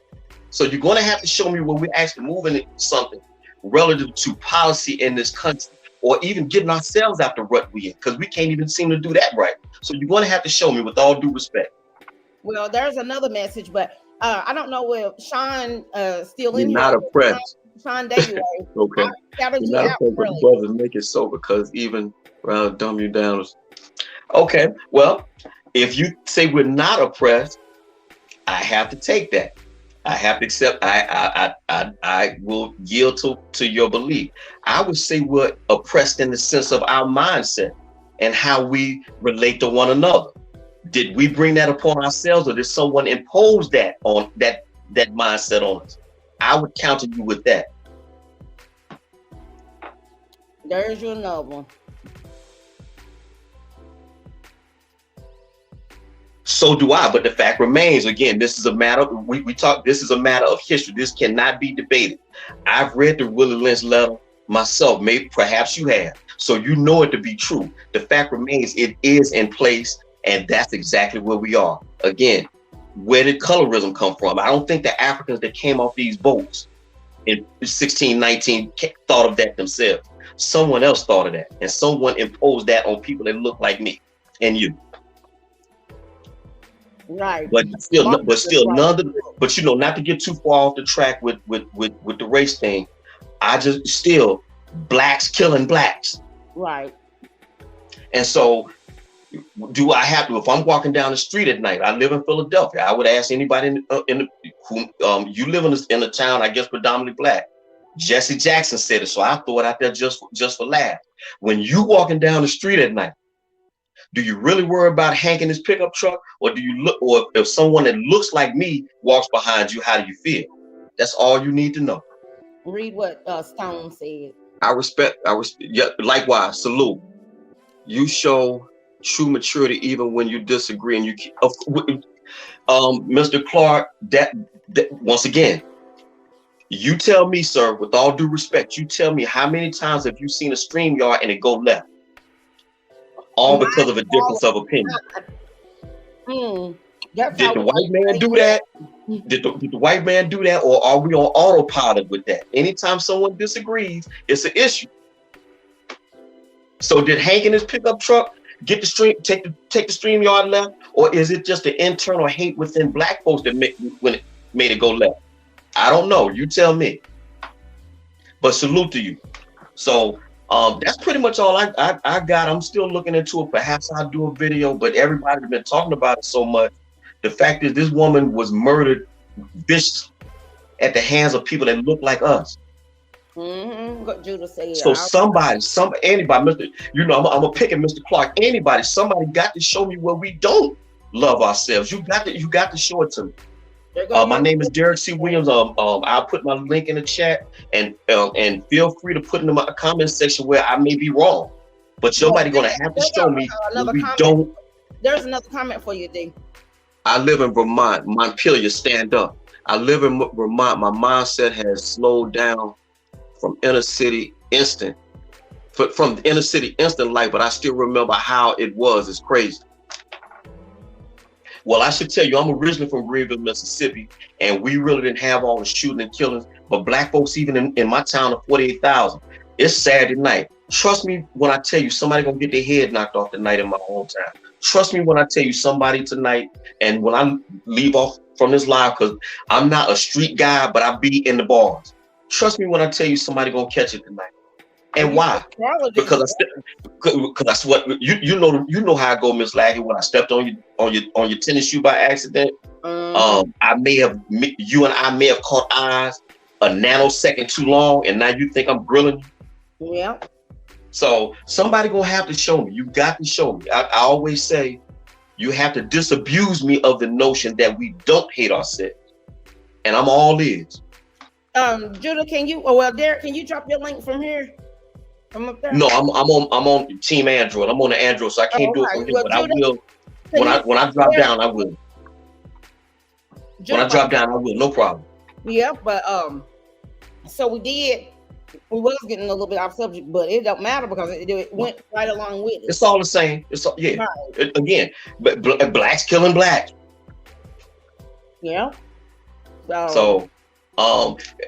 So you're going to have to show me where we're actually moving something relative to policy in this country, or even getting ourselves out the rut we in, because we can't even seem to do that right. So you're going to have to show me, with all due respect. Well, there's another message, but I don't know if Sean still in You're here. not oppressed. Sean Daly. Okay. You're not oppressed, but brothers make it so, because even around dumb you down. Okay. Well, if you say we're not oppressed, I have to take that. I have to accept. I will yield to your belief. I would say we're oppressed in the sense of our mindset and how we relate to one another. Did we bring that upon ourselves, or did someone impose that on that mindset on us? I would counter you with that. There's your another one. So do I, but the fact remains, again, this is a matter, this is a matter of history. This cannot be debated. I've read the Willie Lynch letter myself, maybe perhaps you have. So you know it to be true. The fact remains, it is in place, and that's exactly where we are. Again, where did colorism come from? I don't think the Africans that came off these boats in 1619 thought of that themselves. Someone else thought of that, and someone imposed that on people that look like me and you. Right. But still, but you know, not to get too far off the track with the race thing, I just still blacks killing blacks. Right. And so do I have to, if I'm walking down the street at night, I live in Philadelphia, I would ask anybody you live in a town, I guess, predominantly black. Jesse Jackson said it, so I throw it out there just for laugh. When you walking down the street at night, do you really worry about Hank in his pickup truck, or do you look, or if someone that looks like me walks behind you, how do you feel? That's all you need to know. Read what Stone said. I respect. Yeah, likewise, salute. You show true maturity even when you disagree, and you keep, Mr. Clark. That once again, you tell me, sir, with all due respect, you tell me how many times have you seen a StreamYard and it go left, all because of a difference of opinion. Did the white man do that? Did the white man do that, or are we on autopilot with that? Anytime someone disagrees, it's an issue. So did Hank in his pickup truck get the take the StreamYard left, or is it just the internal hate within black folks that made it go left? I don't know. You tell me. But salute to you. So that's pretty much all I got. I'm still looking into it. Perhaps I'll do a video, but everybody's been talking about it so much. The fact is, this woman was murdered viciously at the hands of people that look like us. What Judah said. So anybody, I'm gonna pick at Mr. Clark. Somebody got to show me where we don't love ourselves. You got to show it to me. My name is Derek C. Williams. I'll put my link in the chat, and feel free to put in the comment section where I may be wrong. But somebody gonna have to show me where we don't. There's another comment for you, D. I live in Vermont, Montpelier. Stand up. I live in Vermont. My mindset has slowed down from inner city instant life, but I still remember how it was. It's crazy. Well, I should tell you, I'm originally from Greenville, Mississippi, and we really didn't have all the shooting and killings, but black folks, even in my town of 48,000, it's Saturday night. Trust me when I tell you, somebody gonna get their head knocked off tonight in my hometown. Trust me when I tell you, somebody tonight, and when I leave off from this live, because I'm not a street guy, but I be in the bars. Trust me when I tell you, somebody gonna catch it tonight. And why? Because that's what you know how I go, Miss Lackey. When I stepped on your tennis shoe by accident, I may have caught eyes a nanosecond too long, and now you think I'm grilling you. Yeah. So somebody gonna have to show me. You got to show me. I always say you have to disabuse me of the notion that we don't hate ourselves, and I'm all ears. Judah, Derek, can you drop your link from here? From up there? No, I'm on Team Android. I'm on the Android, so I can't do it from here. But Judah, I will when I drop down. I will. Judah, when I drop down, I will. No problem. Yeah, but so we was getting a little bit off subject, but it don't matter because it went right along with it. It's all the same. It's all, yeah. Right. Again, but blacks killing blacks. Yeah. So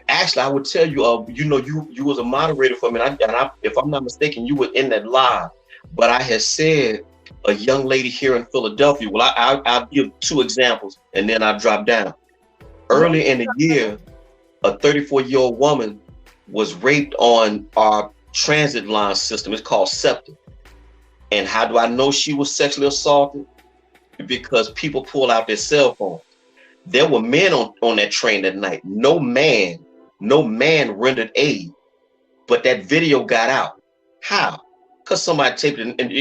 actually, I would tell you, you was a moderator for me, and if I'm not mistaken, you were in that live. But I had said a young lady here in Philadelphia. Well, I'll give two examples, and then I'll drop down. Early in the year, a 34-year-old woman was raped on our transit line system. It's called SEPTA. And how do I know she was sexually assaulted? Because people pull out their cell phones. There were men on that train that night. No man rendered aid, but that video got out. How? Because somebody taped it and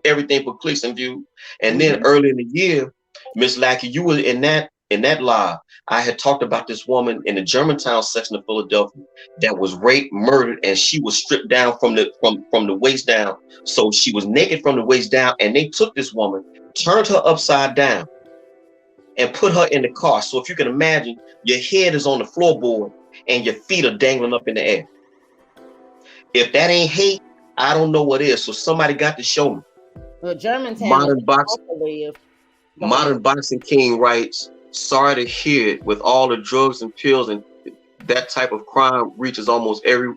everything for clicks and views. And then early in the year, Miss Lackey, you were in that live. I had talked about this woman in the Germantown section of Philadelphia that was raped, murdered, and she was stripped down from the waist down. So she was naked from the waist down, and they took this woman, turned her upside down, and put her in the car. So if you can imagine, your head is on the floorboard and your feet are dangling up in the air. If that ain't hate, I don't know what is. So somebody got to show me. Well, Germantown. Modern Boxing King writes, sorry to hear it, with all the drugs and pills and that type of crime reaches here almost every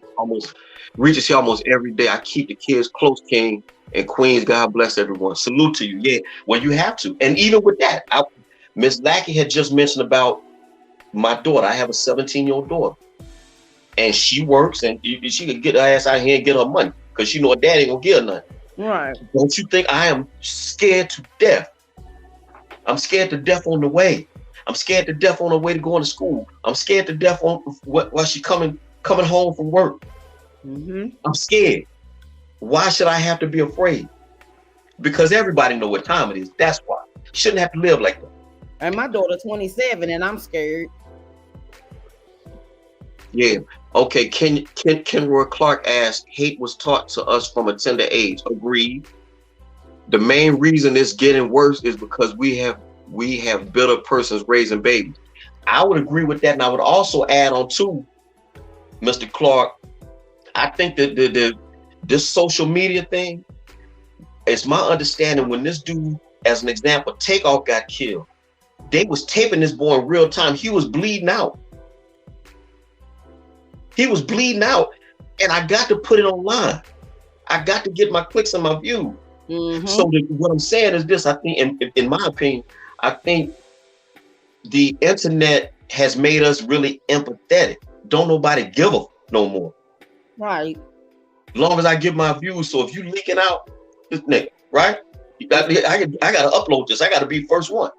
day. I keep the kids close, King and Queens. God bless everyone. Salute to you. Yeah, well, you have to. And even with that, Miss Lackey had just mentioned about my daughter. I have a 17-year-old daughter, and she works, and she could get her ass out here and get her money because she know her daddy ain't gonna give her nothing. Right? Don't you think I am scared to death? I'm scared to death on the way. I'm scared to death on the way to going to school. I'm scared to death on while she coming home from work. I'm scared. Why should I have to be afraid? Because everybody know what time it is. That's why. Shouldn't have to live like that. And my daughter 27, and I'm scared. Yeah. Okay, Kenroy Clark asked, hate was taught to us from a tender age. Agreed. The main reason it's getting worse is because we have bitter persons raising babies. I would agree with that, and I would also add on too, Mr. Clark. I think that this social media thing, it's my understanding when this dude, as an example, Takeoff got killed. They was taping this boy in real time. He was bleeding out. He was bleeding out, and I got to put it online. I got to get my clicks and my views. Mm-hmm. So what I'm saying is this: I think, in my opinion, I think the internet has made us really empathetic. Don't nobody give a no more. Right. As long as I give my views. So if you leaking out this nigga, right? I got to upload this. I got to be first one.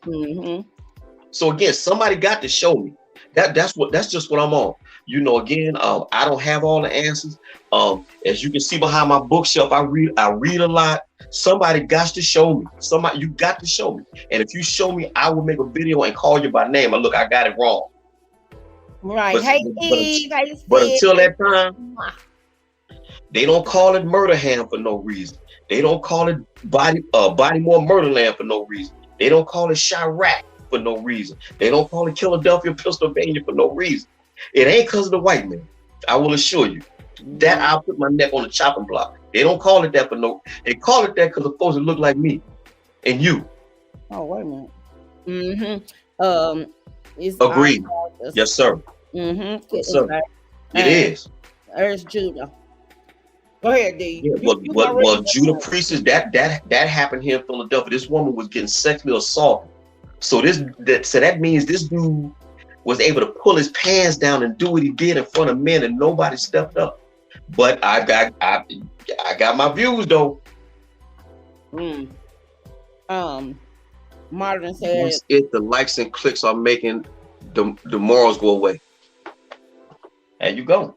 Mm-hmm. So again, somebody got to show me. That's just what I'm on. You know, again, I don't have all the answers. As you can see behind my bookshelf, I read a lot. Somebody got to show me. You got to show me. And if you show me, I will make a video and call you by name. And look, I got it wrong. Right. But until that time, they don't call it murder ham for no reason. They don't call it Bodymore Murderland for no reason. They don't call it Chirac for no reason. They don't call it Philadelphia, Pennsylvania for no reason. It ain't because of the white man. I will assure you. That I'll put my neck on the chopping block. They don't call it that for no. They call it that because of folks that look like me and you. Oh, wait a minute. Mm-hmm. Agreed. Yes, sir. Mm-hmm. Yes, sir. It is. There's Judah. Go ahead, D. Yeah, well, Judah Priestess, that happened here in Philadelphia. This woman was getting sexually assaulted. So that means this dude was able to pull his pants down and do what he did in front of men, and nobody stepped up. But I got my views though. Martin said, if the likes and clicks are making the morals go away. There you go.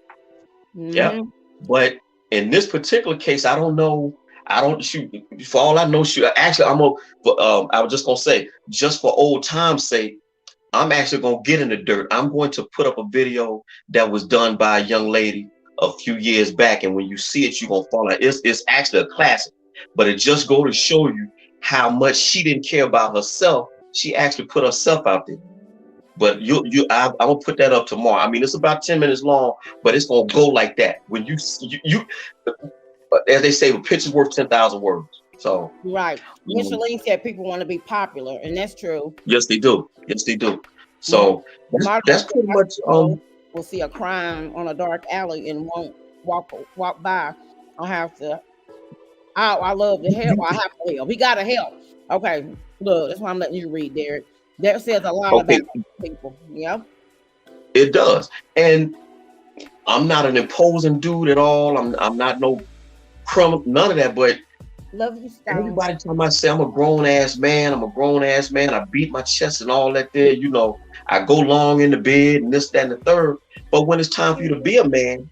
Mm-hmm. Yeah. But in this particular case, I don't know. I don't shoot. For all I know, shoot. Actually, I was just gonna say, just for old time's sake, I'm actually gonna get in the dirt. I'm going to put up a video that was done by a young lady a few years back, and when you see it, you're gonna fall out. It's actually a classic, but it just go to show you how much she didn't care about herself. She actually put herself out there. But I'm gonna put that up tomorrow. I mean, it's about 10 minutes long, but it's gonna go like that. When you as they say, a picture's worth 10,000 words. So right. Micheline said people want to be popular, and that's true. Yes, they do. Yes, they do. So that's pretty much. We'll see a crime on a dark alley and won't walk by. I'll have to. I love to help. I have to help. We gotta help. Okay, look, that's why I'm letting you read, Derek. That says a lot about people. Yeah, it does. And I'm not an imposing dude at all. I'm not no criminal, none of that. But love you, Stone. Everybody time I say I'm a grown ass man, I beat my chest and all that there, you know, I go long in the bed and this, that, and the third. But when it's time for you to be a man,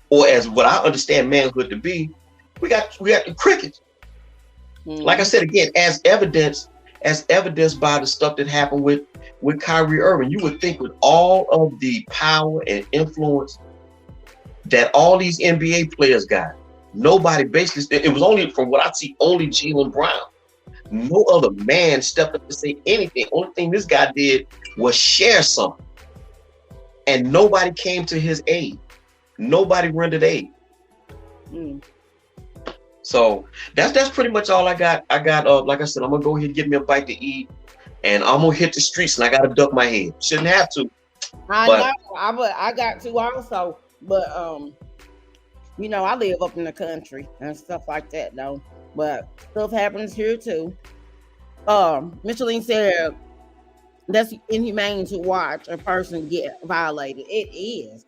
or as what I understand manhood to be, we got the crickets. Mm-hmm. Like I said again, as evidenced by the stuff that happened with Kyrie Irving, you would think with all of the power and influence that all these NBA players got, nobody basically, it was only, from what I see, only Jaylen Brown. No other man stepped up to say anything. Only thing this guy did was share something. And nobody came to his aid. Nobody rendered aid. Mm. So that's pretty much all I got. I got, like I said, I'm gonna go ahead and get me a bite to eat, and I'm gonna hit the streets, and I gotta duck my head. Shouldn't have to. I know, I got to also, but you know, I live up in the country and stuff like that though. But stuff happens here too. Micheline said that's inhumane to watch a person get violated. It is.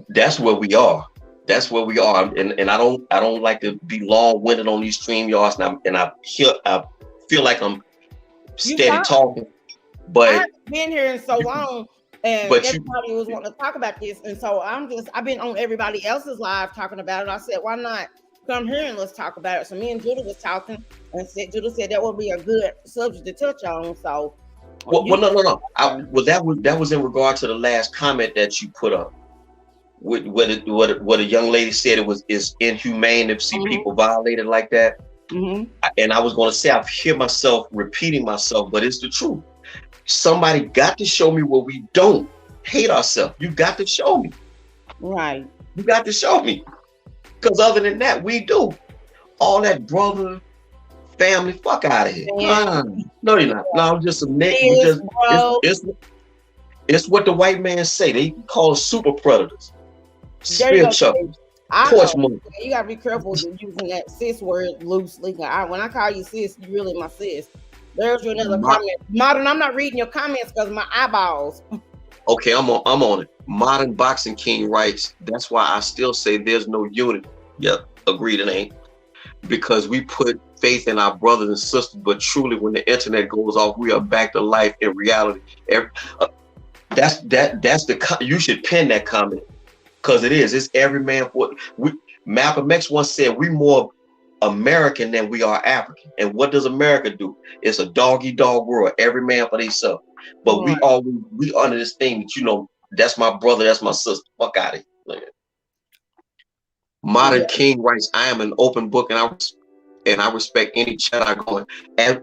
That's where we are. That's where we are. And I don't like to be long-winded on these stream yards, and I feel like I'm steady talking. But I've been here so long, and everybody was wanting to talk about this, and so I've been on everybody else's live talking about it. I said, why not come here and let's talk about it? So me and Judah was talking, and Judah said that would be a good subject to touch on. So Well, You, no. Well, that was in regard to the last comment that you put up. What a young lady said is inhumane to see mm-hmm, people violated like that. mm-hmm, And I was going to say I hear myself repeating myself, but it's the truth. Somebody got to show me where we don't hate ourselves. You got to show me. right. You got to show me. Because other than that, we do. All that brother, family, fuck out of here. Yeah. No, you're not. No, I'm just a nick. Yes, bro. It's what the white man say. They call us super predators. There you Spear go. chuckers. I Porch know. monkey. You gotta be careful with using that sis word loosely. When I call you sis, you really my sis. There's your another comment. Modern, I'm not reading your comments because my eyeballs. Okay, I'm on it. Modern boxing king writes, that's why I still say there's no unity. Yep, agreed it ain't. Because we put faith in our brothers and sisters, but truly when the internet goes off, we are back to life in reality. You should pin that comment. Because it's every man for Malcolm X once said we more American than we are African. And what does America do? It's a dog-eat-dog world, every man for themselves. But we under this thing that that's my brother, that's my sister. Fuck out of here. Modern King writes, I am an open book and I respect any chat I go in. And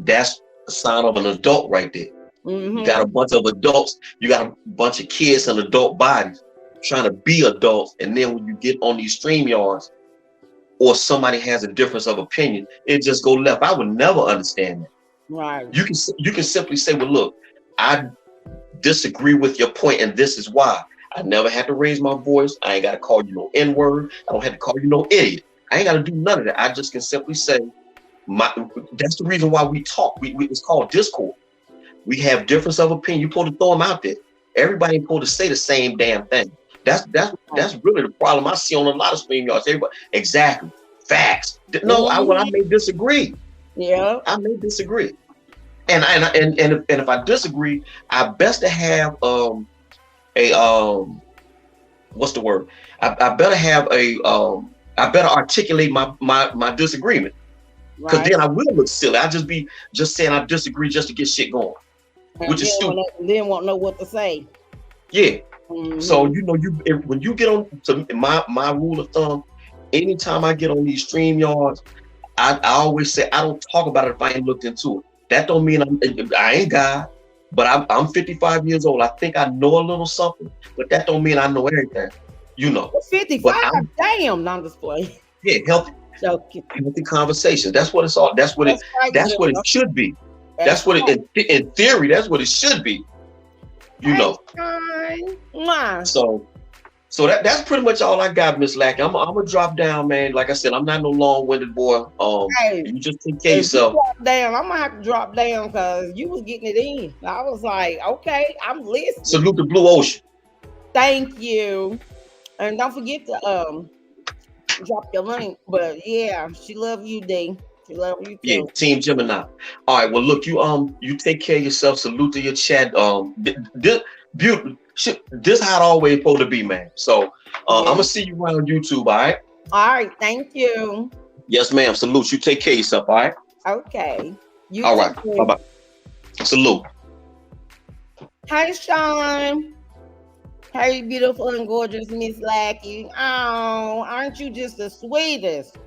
that's a sign of an adult right there. Mm-hmm. You got a bunch of adults, you got a bunch of kids in adult bodies trying to be adults, and then when you get on these stream yards or somebody has a difference of opinion, it just go left. I would never understand that. Right. You can simply say, well, look, I disagree with your point, and this is why. I never had to raise my voice. I ain't got to call you no N-word. I don't have to call you no idiot. I ain't got to do none of that. I just can simply say, that's the reason why we talk. It's called discord. We have difference of opinion. You're supposed to throw them out there. Everybody ain't supposed to say the same damn thing. That's really the problem I see on a lot of stream yards. Everybody, exactly, facts. No, I may disagree. Yeah, I may disagree. And if I disagree, I best to have what's the word? I better have I better articulate my disagreement, because then I will look silly. I just saying I disagree just to get shit going, which is stupid. Then won't know what to say. Yeah. Mm-hmm. So when you get on to my rule of thumb, anytime I get on these stream yards, I always say I don't talk about it if I ain't looked into it. That don't mean I ain't God, but I'm 55 years old. I think I know a little something, but that don't mean I know everything. 55, damn, not display. Yeah, healthy conversations. That's what it's all. That's what it should be. That's what it in theory. That's what it should be. So that's pretty much all I got, Miss Lackey. I'm gonna drop down, man. Like I said, I'm not no long-winded boy. You just take care of yourself. Drop down. I'm gonna have to drop down because you was getting it in. I was like, okay, I'm listening. Salute the blue ocean. Thank you, and don't forget to drop your link. But yeah, she love you, D. She love you too. Yeah, Team Gemini. All right. Well, look, you take care of yourself. Salute to your chat. This how it always supposed to be, man. So I'm gonna see you around YouTube. All right. All right. Thank you. Yes, ma'am. Salute. You take care of yourself. All right. Okay. All right. Bye bye. Salute. Hi, Sean. Hey, beautiful and gorgeous Miss Lackey. Oh, aren't you just the sweetest?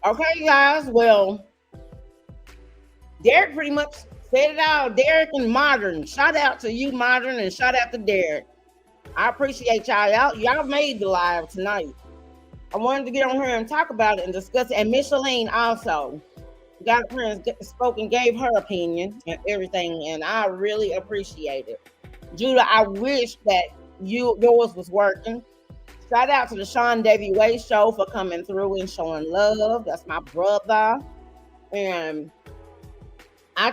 Okay, guys. Well, Derek pretty much said it all. Derek and Modern. Shout out to you, Modern, and shout out to Derek. I appreciate y'all. Y'all made the live tonight. I wanted to get on here and talk about it and discuss it. And Micheline also got up here and spoke and gave her opinion and everything, and I really appreciate it. Judah, I wish that yours was working. Shout out to the Sean Davy Way Show for coming through and showing love. That's my brother. And I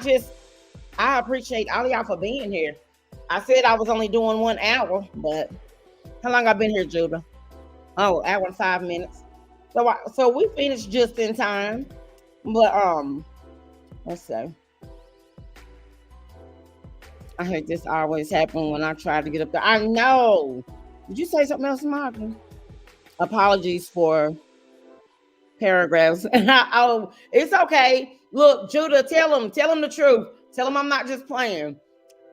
appreciate all of y'all for being here. I said I was only doing 1 hour, but how long I've been here, Judah? Oh, hour and 5 minutes. So we finished just in time. But let's see. I heard this always happen when I try to get up there. I know. Did you say something else, Martin? Apologies for paragraphs. Oh, it's okay. Look, Judah, tell him the truth. Tell him I'm not just playing.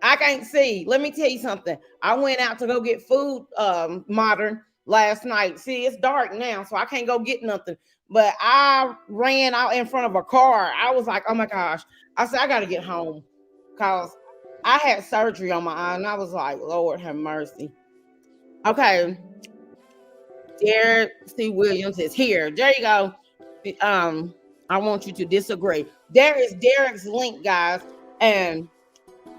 I can't see. Let me tell you something. I went out to go get food, modern last night. See, it's dark now, so I can't go get nothing. But I ran out in front of a car. I was like, oh my gosh. I said, I got to get home because I had surgery on my eye, and I was like, Lord have mercy. Okay. Derek C. Williams is here. There you go. I want you to disagree. There is Derek's link, guys. And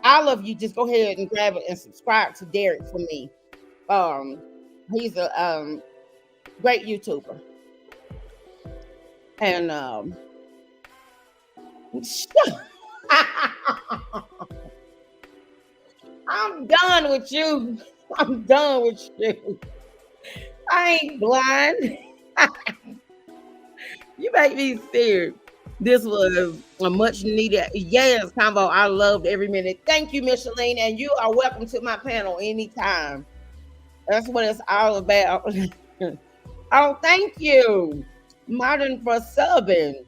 all of you just go ahead and grab it and subscribe to Derek for me. He's a great YouTuber. And I'm done with you. I'm done with you. I ain't blind. You make me scared. This was a much needed combo. I loved every minute. Thank you, Micheline, and you are welcome to my panel anytime. That's what it's all about. Oh, thank you, Modern, for subbing.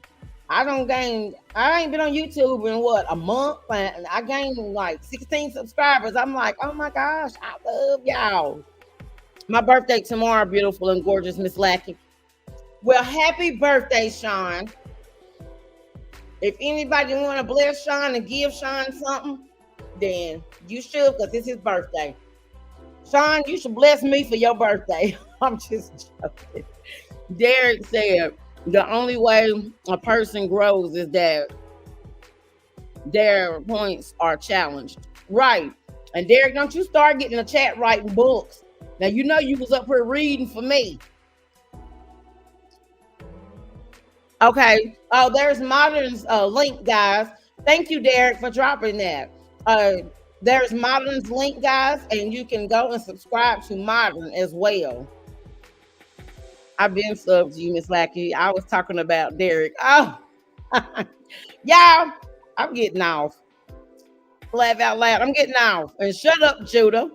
I ain't been on YouTube in what, a month, and I gained like 16 subscribers. I'm like, oh my gosh, I love y'all. My birthday tomorrow, beautiful and gorgeous Miss Lackey. Well, happy birthday, Sean. If anybody want to bless Sean and give Sean something, then you should, because it's his birthday. Sean, you should bless me for your birthday. I'm just joking. Derek said, the only way a person grows is that their points are challenged. Right. And Derek, don't you start getting a chat writing books. Now, you know you was up here reading for me. Okay. Oh, there's Modern's link, guys. Thank you, Derek, for dropping that. There's Modern's link, guys, and you can go and subscribe to Modern as well. I've been subbed to you, Miss Lackey. I was talking about Derek. Oh, y'all, I'm getting off. Laugh out loud. I'm getting off. And shut up, Judah.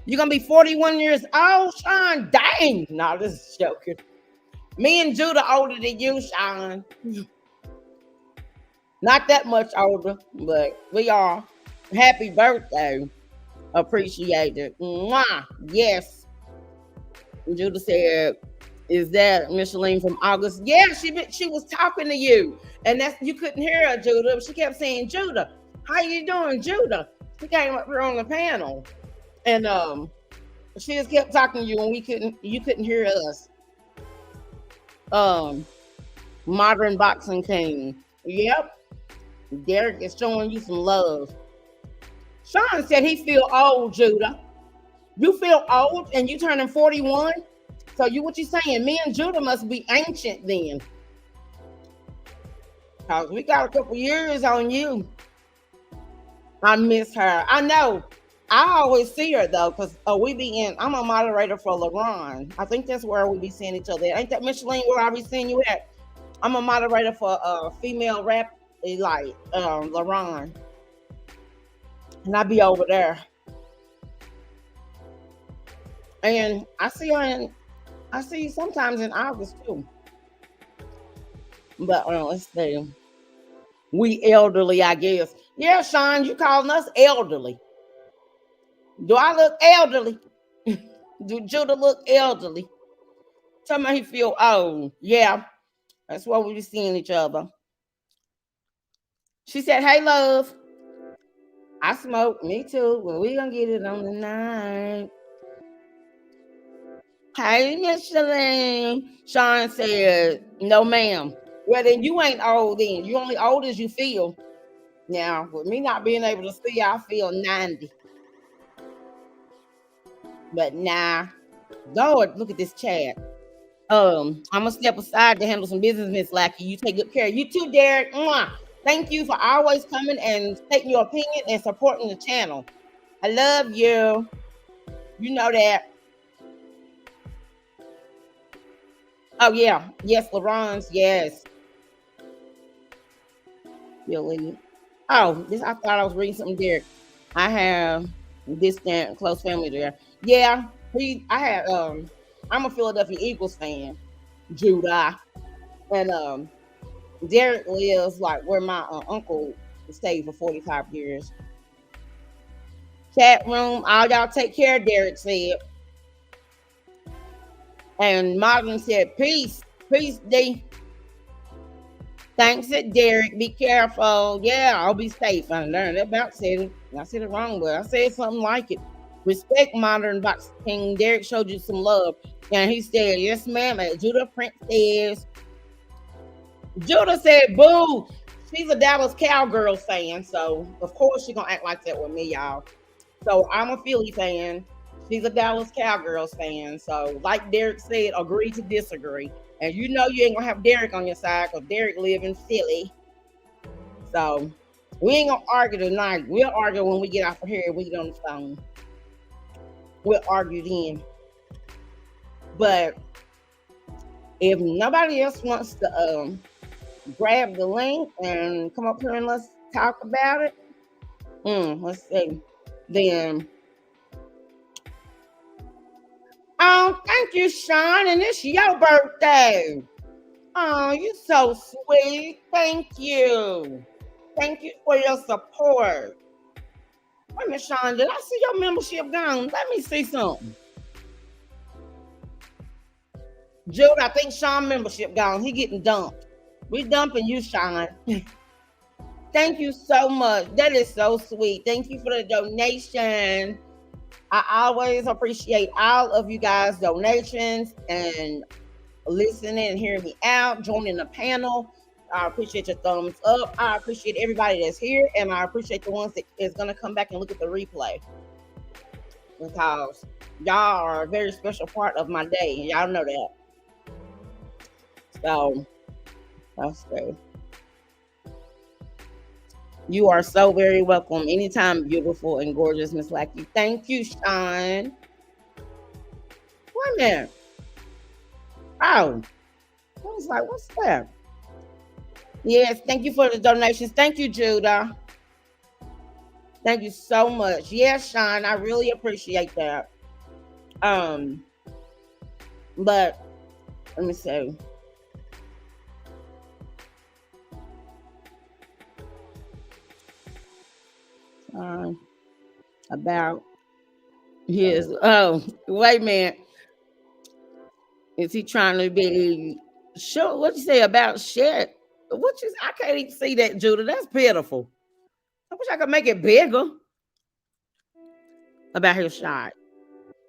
You're going to be 41 years old, Sean? Dang. No, this is joking. Me and Judah older than you, Sean. Not that much older, but we are. Happy birthday. Appreciate it. Mwah. Yes. Judah said, is that Micheline from August? Yeah, she was talking to you. And you couldn't hear her, Judah. She kept saying, Judah, how you doing, Judah? She came up here on the panel. And she just kept talking to you and you couldn't hear us. Modern Boxing King. Yep. Derek is showing you some love. Sean said he feel old, Judah. You feel old and you turning 41? So what you saying? Me and Judah must be ancient then. Cause we got a couple years on you. I miss her. I know. I always see her though, because I'm a moderator for LaRon. I think that's where we be seeing each other. Ain't that Micheline where I be seeing you at? I'm a moderator for female rap like LaRon. And I be over there. And I see you sometimes in August too. But let's see. We elderly, I guess. Yeah, Sean, you calling us elderly. Do I look elderly? Do Judah look elderly? Tell me he feel old. Yeah, that's why we be seeing each other. She said, hey, love. I smoke. Me too. Well, we gonna get it on the night. Hey, Micheline. Sean said, no, ma'am. Well, then you ain't old then. You only old as you feel. Now, with me not being able to see, I feel 90. But nah. Lord, look at this chat. I'm gonna step aside to handle some business, Miss Lackey. You take good care. You too, Derek. Mwah. Thank you for always coming and taking your opinion and supporting the channel. I love you. You know that. Oh yeah, yes, LaRon's, yes. Really? Oh, I thought I was reading something, Derek. I have distant close family there. Yeah, I'm a Philadelphia Eagles fan, Judah. And Derek lives like where my uncle stayed for 45 years. Chat room, all y'all take care, Derek said. And Marvin said, peace, peace, D. Thanks, it, Derek. Be careful. Yeah, I'll be safe. I learned about said it. I said it wrong, but I said something like it. Respect modern box king. Derek showed you some love. And he said, yes, ma'am. And Judah Prince says, Judah said, boo. She's a Dallas Cowgirls fan. So, of course, she's going to act like that with me, y'all. So, I'm a Philly fan. She's a Dallas Cowgirls fan. So, like Derek said, agree to disagree. And you know you ain't going to have Derek on your side because Derek live in Philly. So, we ain't going to argue tonight. We'll argue when we get off of here and we get on the phone. We'll argue then. But if nobody else wants to grab the link and come up here and let's talk about it, let's see. Then, oh, thank you, Sean, and it's your birthday. Oh, you're so sweet. Thank you. Thank you for your support. Wait a minute, Sean, did I see your membership gone? Let me see something. Jude, I think Sean membership gone. He getting dumped. We dumping you, Sean. Thank you so much. That is so sweet. Thank you for the donation. I always appreciate all of you guys' donations and listening and hearing me out, joining the panel. I appreciate your thumbs up. I appreciate everybody that's here, and I appreciate the ones that is going to come back and look at the replay because y'all are a very special part of my day, and y'all know that. So, let's see. You are so very welcome. Anytime, beautiful and gorgeous, Miss Lackey. Thank you, Sean. Wait a minute. Oh, I was like, what's that? Yes, thank you for the donations. Thank you, Judah. Thank you so much. Yes, Sean, I really appreciate that. But let me see. About his wait a minute. Is he trying to be sure? What you say about shit? What you I can't even see that, Judah. That's pitiful. I wish I could make it bigger. About his shot.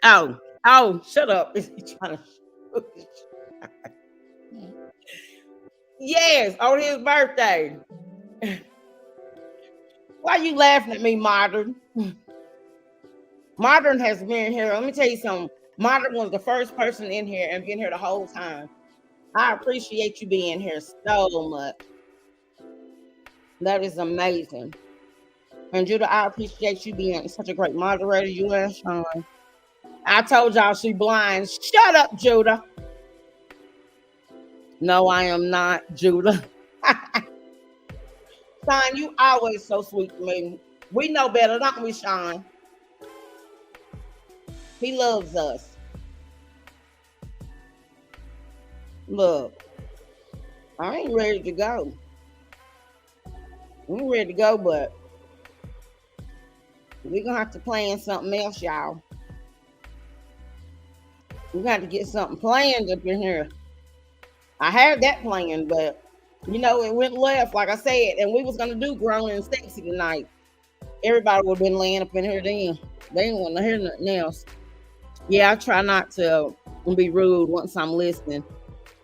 Oh, shut up. Is he trying to yes, on his birthday. Why you laughing at me, Modern? Modern has been here. Let me tell you something. Modern was the first person in here and been here the whole time. I appreciate you being here so much. That is amazing. And Judah, I appreciate you being such a great moderator. You and Sean. I told y'all she blind. Shut up, Judah. No, I am not, Judah. Sean, you always so sweet to me. We know better, don't we, Sean? He loves us. Look, I ain't ready to go. I'm ready to go, but we're going to have to plan something else, y'all. We're going to have to get something planned up in here. I had that planned, but, you know, it went left, like I said, and we was going to do Grown and Sexy tonight. Everybody would have been laying up in here then. They didn't want to hear nothing else. Yeah, I try not to be rude once I'm listening.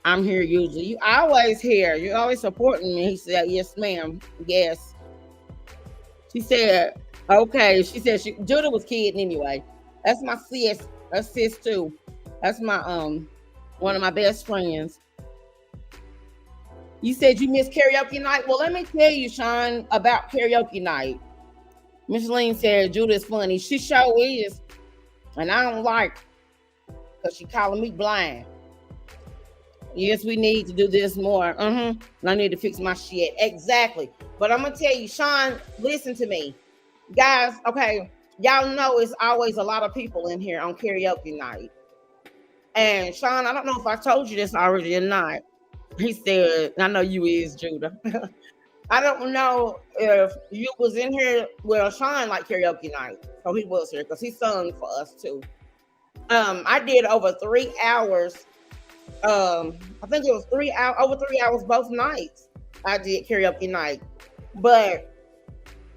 I'm here usually. You always here. You're always supporting me. He said, yes, ma'am. Yes. She said, okay. She said Judah was kidding anyway. That's my sis. That's sis too. That's my one of my best friends. You said you missed karaoke night. Well, let me tell you, Sean, about karaoke night. Micheline said Judah is funny. She sure is. And I don't like because she calling me blind. Yes, we need to do this more. I need to fix my shit. Exactly. But I'm going to tell you, Sean, listen to me. Guys, okay, y'all know it's always a lot of people in here on karaoke night. And Sean, I don't know if I told you this already or not, He said, I know you is, Judah. I don't know if you was in here. Well, Sean like karaoke night, so he was here because he sung for us too. I did over 3 hours. I think it was 3 hours, over 3 hours both nights. I did karaoke night, but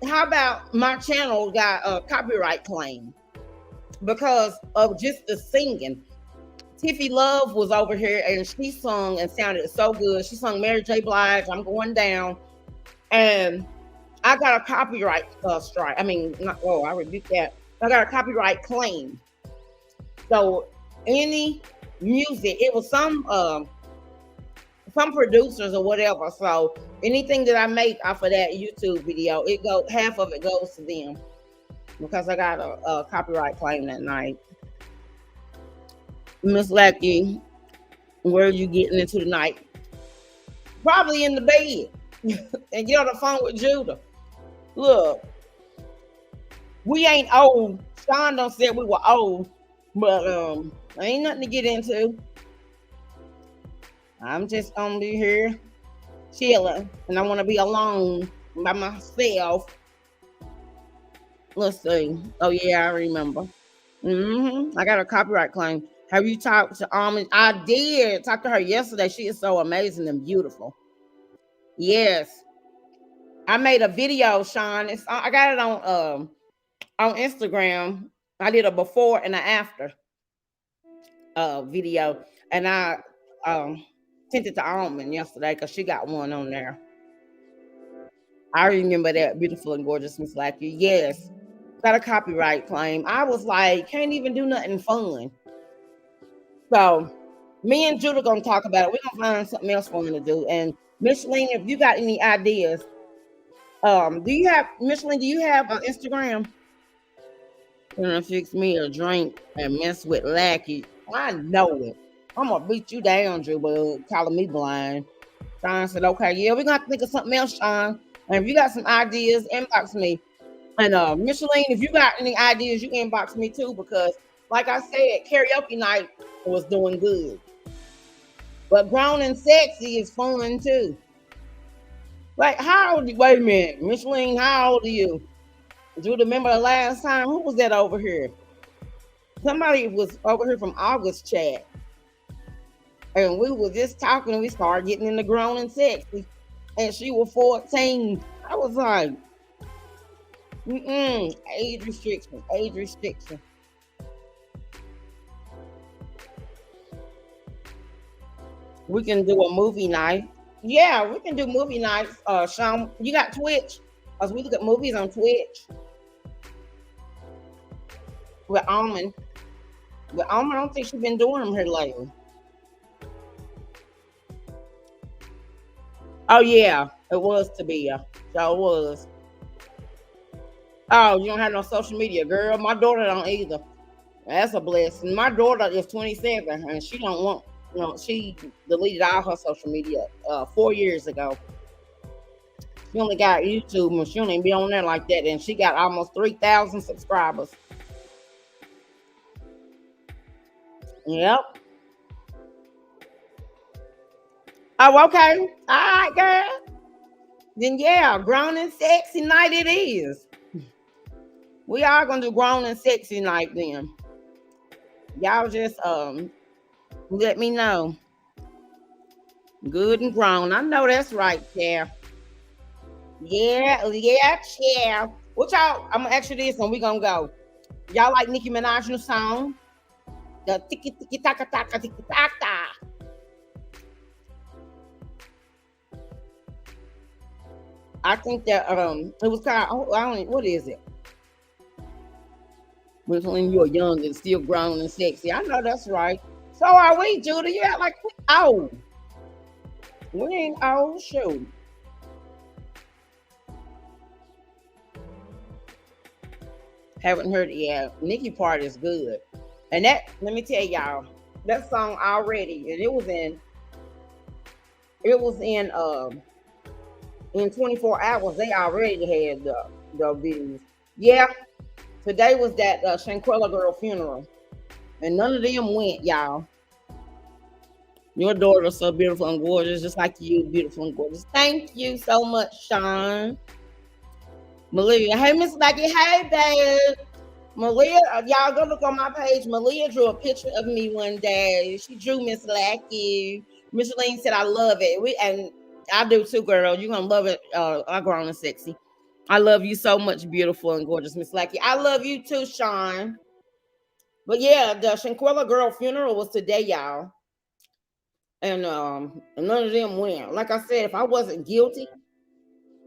how about my channel got a copyright claim because of just the singing? Tiffy Love was over here and she sung and sounded so good. She sung Mary J. Blige, I'm Going Down. And I got a copyright strike. I mean, not, oh, I rebuke that. I got a copyright claim. So any music, it was some producers or whatever. So anything that I make off of that YouTube video, half of it goes to them because I got a copyright claim that night. Miss Lackey, where are you getting into tonight? Probably in the bed. And get on the phone with Judah. Look, we ain't old. Sean done said we were old, but ain't nothing to get into. I'm just gonna be here chilling, and I want to be alone by myself. Let's see. Oh yeah, I remember. I got a copyright claim. Have you talked to Almond? I did talk to her yesterday. She is so amazing and beautiful. Yes. I made a video, Sean. I got it on Instagram. I did a before and an after video, and I sent it to Almond yesterday because she got one on there. I remember that, beautiful and gorgeous Miss Lackey. Yes, got a copyright claim. I was like, can't even do nothing fun. So me and Judah gonna talk about it. We're gonna find something else for him to do. And Micheline, if you got any ideas, do you have Micheline? Do you have an Instagram? Gonna fix me a drink and mess with Lackey. I know it. I'm gonna beat you down, Drew, but calling me blind. Sean said, okay, yeah, we're gonna have to think of something else, Sean. And if you got some ideas, inbox me. And Micheline, if you got any ideas, you inbox me too, because like I said, karaoke night was doing good. But grown and sexy is fun too. Like, how old are you? Wait a minute, Micheline, how old are you? Do you remember the last time? Who was that over here? Somebody was over here from August chat. And we were just talking and we started getting into grown and sexy. And she was 14. I was like, age restriction, age restriction. We can do a movie night. Yeah, we can do movie nights. Sean, you got Twitch? Because we look at movies on Twitch. With Almond. With Almond, I don't think she's been doing them here lately. Oh, yeah. It was Tabia. So it was. Oh, you don't have no social media, girl. My daughter don't either. That's a blessing. My daughter is 27 and she don't want, she deleted all her social media 4 years ago. She only got YouTube and she don't even be on there like that. And she got almost 3,000 subscribers. Yep. Oh, okay. All right, girl. Then yeah, grown and sexy night it is. We are gonna do grown and sexy night then. Y'all just let me know. Good and grown. I know that's right, Chair. Yeah, Chair. What y'all? I'm gonna ask you this and we gonna go. Y'all like Nicki Minaj's new song? The tiki tiki taka taka tiki taka. I think that it was kind of, I don't, what is it? When you're young and still grown and sexy. I know that's right. So are we, Judah. You act like we old. We ain't old, shoot. Haven't heard it yet. Nicki part is good. And that, let me tell y'all, that song already, and it was in 24 hours, they already had the views. Yeah, today was that Shanquella girl funeral, and none of them went, y'all. Your daughter's so beautiful and gorgeous, just like you, beautiful and gorgeous. Thank you so much, Sean. Malia, hey, Miss Lackey, hey, babe. Malia, y'all go look on my page. Malia drew a picture of me one day. She drew Miss Lackey. Micheline said, I love it. And I do too, girl. You're going to love it. I grown and sexy. I love you so much, beautiful and gorgeous Miss Lackey. I love you too, Sean. But yeah, the Shanquella girl funeral was today, y'all. And none of them went. Like I said, if I wasn't guilty,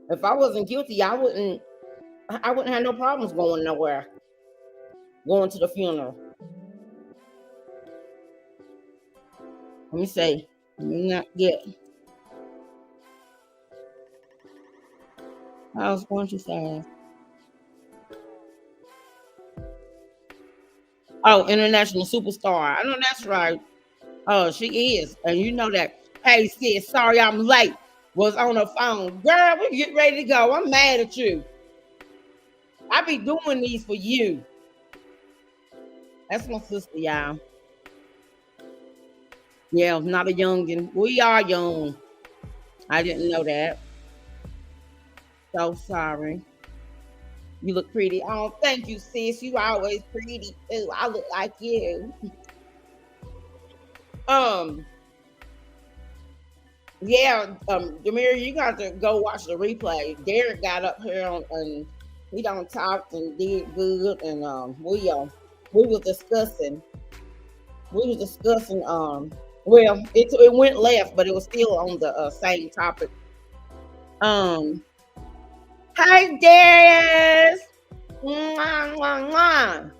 I wouldn't have no problems going nowhere. Going to the funeral. Let me see. Let me not get. I was going too fast. Oh, international superstar. I know that's right. Oh, she is. And you know that. Hey, sis, sorry I'm late. Was on the phone. Girl, we get ready to go. I'm mad at you. I be doing these for you. That's my sister, y'all. Yeah, not a youngin'. We are young. I didn't know that. So sorry. You look pretty. Oh, thank you, sis. You always pretty too. I look like you. Yeah, Demir, you got to go watch the replay. Derek got up here and he don't talk and did good, and we was discussing. Well, it went left, but it was still on the same topic. Hi, Darius. Mwah, mwah, mwah.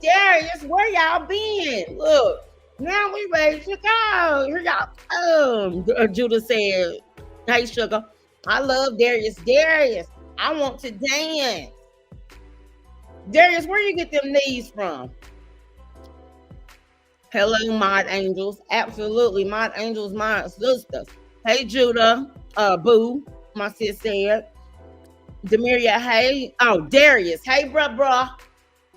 Darius, where y'all been? Look, now we ready to go. Here y'all. Judah said, "Hey, sugar, I love Darius. Darius, I want to dance. Darius, where you get them knees from?" Hello, Mod Angels. Absolutely, Mod Angels, my sisters. Hey, Judah. Boo, my sis said. Demiria, hey. Oh, Darius. Hey, bruh.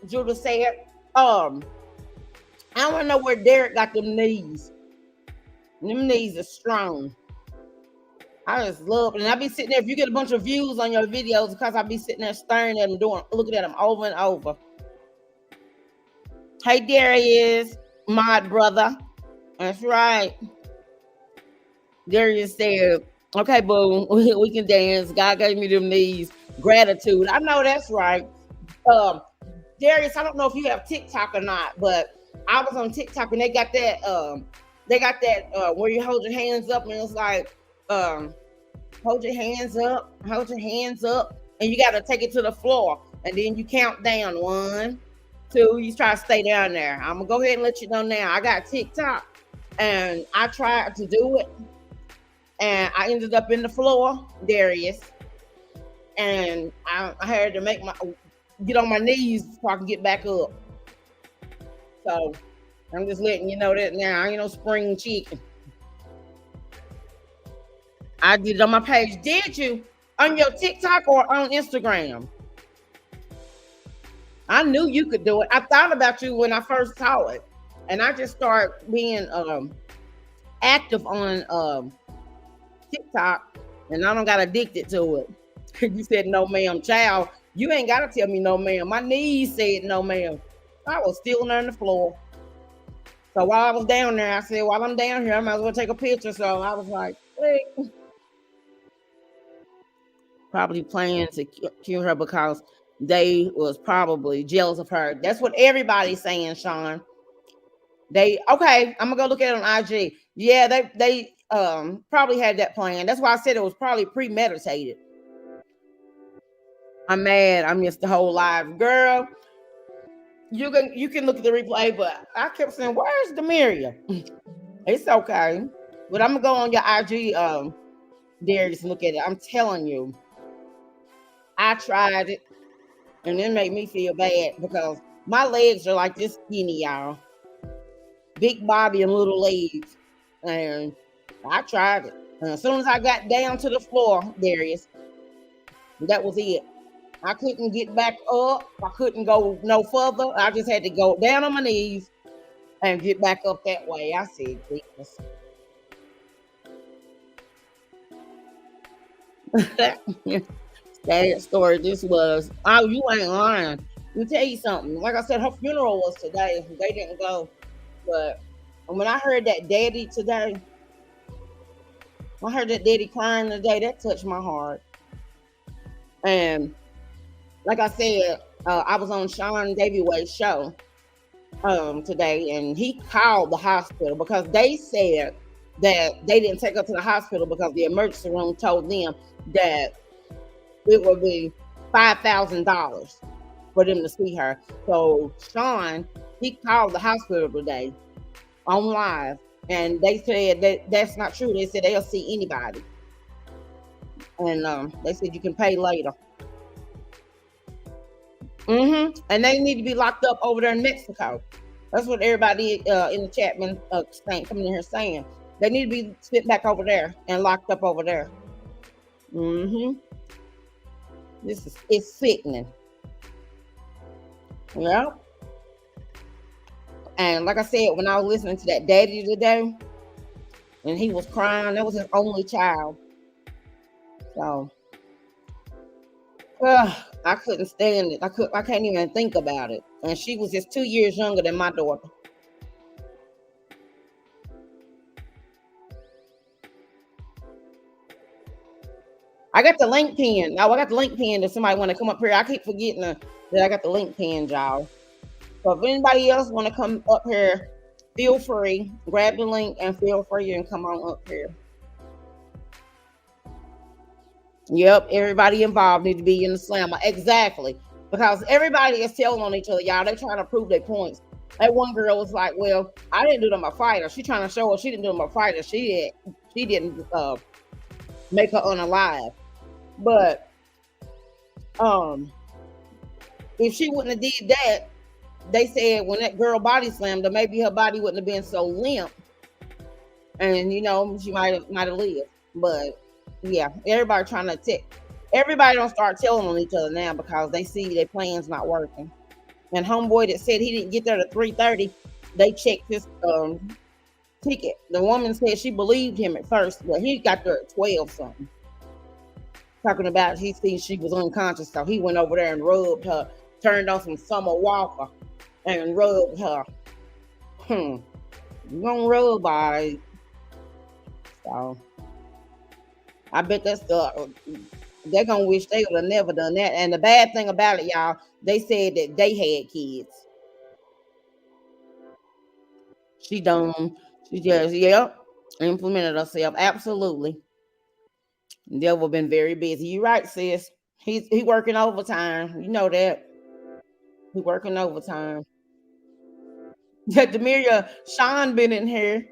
Judah said. I want to know where Derek got them knees. Them knees are strong. I just love it. And I be sitting there, if you get a bunch of views on your videos, because I be sitting there staring at them, looking at them over and over. Hey, Darius, Mod brother. That's right. Darius said, okay, boo, we can dance. God gave me them knees. Gratitude. I know that's right. Darius, I don't know if you have TikTok or not, but I was on TikTok and they got that where you hold your hands up and it's like hold your hands up, and you gotta take it to the floor and then you count down 1, 2, you try to stay down there. I'm gonna go ahead and let you know now. I got TikTok and I tried to do it and I ended up in the floor, Darius, and I had to get on my knees so I can get back up. So I'm just letting you know that now. I ain't no spring chicken. I did it on my page. Did you? On your TikTok or on Instagram? I knew you could do it. I thought about you when I first saw it. And I just started being active on TikTok. And I don't got addicted to it. You said no, ma'am, child. You ain't got to tell me no, ma'am. My knees said no, ma'am. I was still on the floor. So while I was down there, I said, while I'm down here, I might as well take a picture. So I was like, hey. Probably planning to kill her because they was probably jealous of her. That's what everybody's saying, Sean. Okay, I'm gonna go look at it on IG. Yeah, they probably had that plan. That's why I said it was probably premeditated. I'm mad. I missed the whole live, girl. You can look at the replay, but I kept saying, "Where's Demiria?" It's okay, but I'm gonna go on your IG, Darius, and look at it. I'm telling you, I tried it, and it made me feel bad because my legs are like this skinny, y'all. Big body and little legs, and I tried it. And as soon as I got down to the floor, Darius, that was it. I couldn't get back up. I couldn't go no further. I just had to go down on my knees and get back up that way. I said, Jesus. Sad story. This was, oh, you ain't lying. Let me tell you something. Like I said, her funeral was today. They didn't go. But when I heard that daddy today, I heard that daddy crying today, that touched my heart. And like I said, I was on Sean Davy Way's show today, and he called the hospital because they said that they didn't take her to the hospital because the emergency room told them that it would be $5,000 for them to see her. So Sean, he called the hospital today on live, and they said that that's not true. They said they'll see anybody, and they said you can pay later. And they need to be locked up over there in Mexico. That's what everybody in the chat been coming in here saying. They need to be sent back over there and locked up over there. It's sickening. Yeah. And like I said, when I was listening to that daddy today, and he was crying, that was his only child. So I couldn't stand it. I can't even think about it. And she was just 2 years younger than my daughter. I got the link pin. Now I got the link pin if somebody want to come up here. I keep forgetting that I got the link pin, y'all. So if anybody else want to come up here, feel free. Grab the link and feel free and come on up here. Yep, everybody involved need to be in the slammer. Exactly. Because everybody is telling on each other, y'all. They're trying to prove their points. That one girl was like, well, I didn't do them a fighter. She trying to show us she didn't do them a fighter. She didn't make her unalive. But if she wouldn't have did that, they said when that girl body slammed her, maybe her body wouldn't have been so limp. And she might have lived. But yeah, everybody trying to everybody don't start telling on each other now because they see their plans not working. And homeboy that said he didn't get there to 3:30, they checked his ticket. The woman said she believed him at first, but he got there at 12 something. Talking about he seen she was unconscious, so he went over there and rubbed her, turned on some Summer Walker and rubbed her. You gonna rub by. So I bet they're gonna wish they would have never done that. And the bad thing about it, y'all, they said that they had kids. She just implemented herself. Absolutely. Devil been very busy. You right, sis. He working overtime. You know that. He working overtime. Demiria, Sean been in here.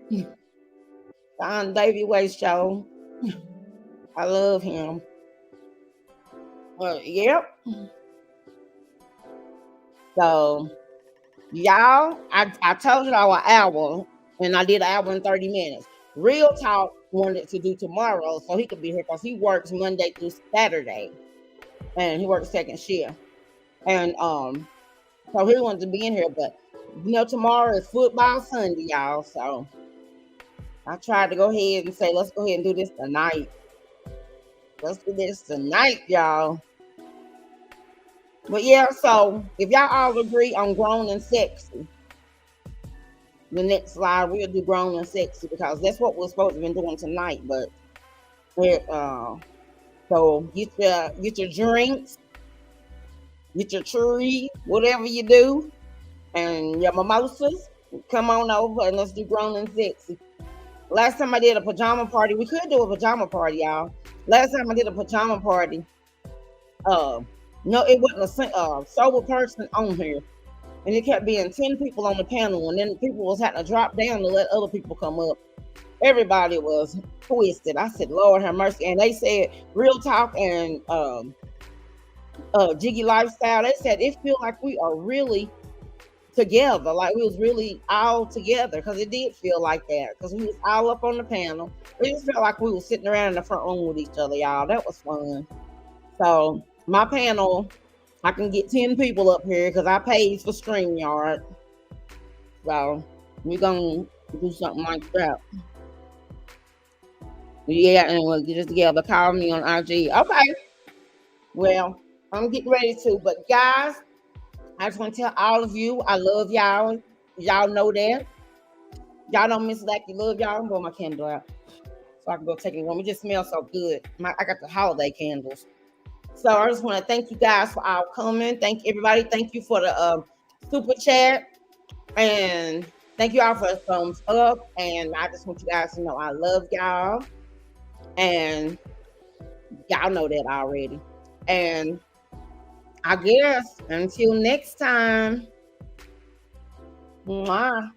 Sean Davy Way show. I love him. Yep. So y'all, I told y'all an hour, and I did an hour and 30 minutes. Real Talk wanted to do tomorrow so he could be here because he works Monday through Saturday, and he works second shift. And so he wanted to be in here, but tomorrow is football Sunday, y'all. So I tried to go ahead and say, let's go ahead and do this tonight. Let's do this tonight, y'all. But yeah, so if y'all all agree on grown and sexy, the next slide we'll do grown and sexy because that's what we're supposed to be doing tonight. But so get your drinks, get your tree, whatever you do, and your mimosas. Come on over and let's do grown and sexy. Last time I did a pajama party, we could do a pajama party, y'all. Last time I did a pajama party, no, it wasn't a sober person on here. And it kept being 10 people on the panel, and then people was having to drop down to let other people come up. Everybody was twisted. I said, Lord have mercy. And they said, Real Talk and Jiggy Lifestyle, they said it feel like we are really together, like we was really all together, because it did feel like that, because we was all up on the panel. It just felt like we was sitting around in the front room with each other, y'all. That was fun. So my panel, I can get 10 people up here because I paid for StreamYard. So We're gonna do something like that. Yeah, and we'll get it together. Call me on IG. Okay. Well, I'm getting ready to, but guys, I just want to tell all of you I love y'all. Y'all know that. Y'all don't miss Lackey. Love y'all. I'm going my candle out so I can go take it home. It just smells so good. I got the holiday candles. So I just want to thank you guys for all coming. Thank everybody. Thank you for the super chat. And thank you all for the thumbs up. And I just want you guys to know I love y'all. And y'all know that already. And I guess until next time. Mwah.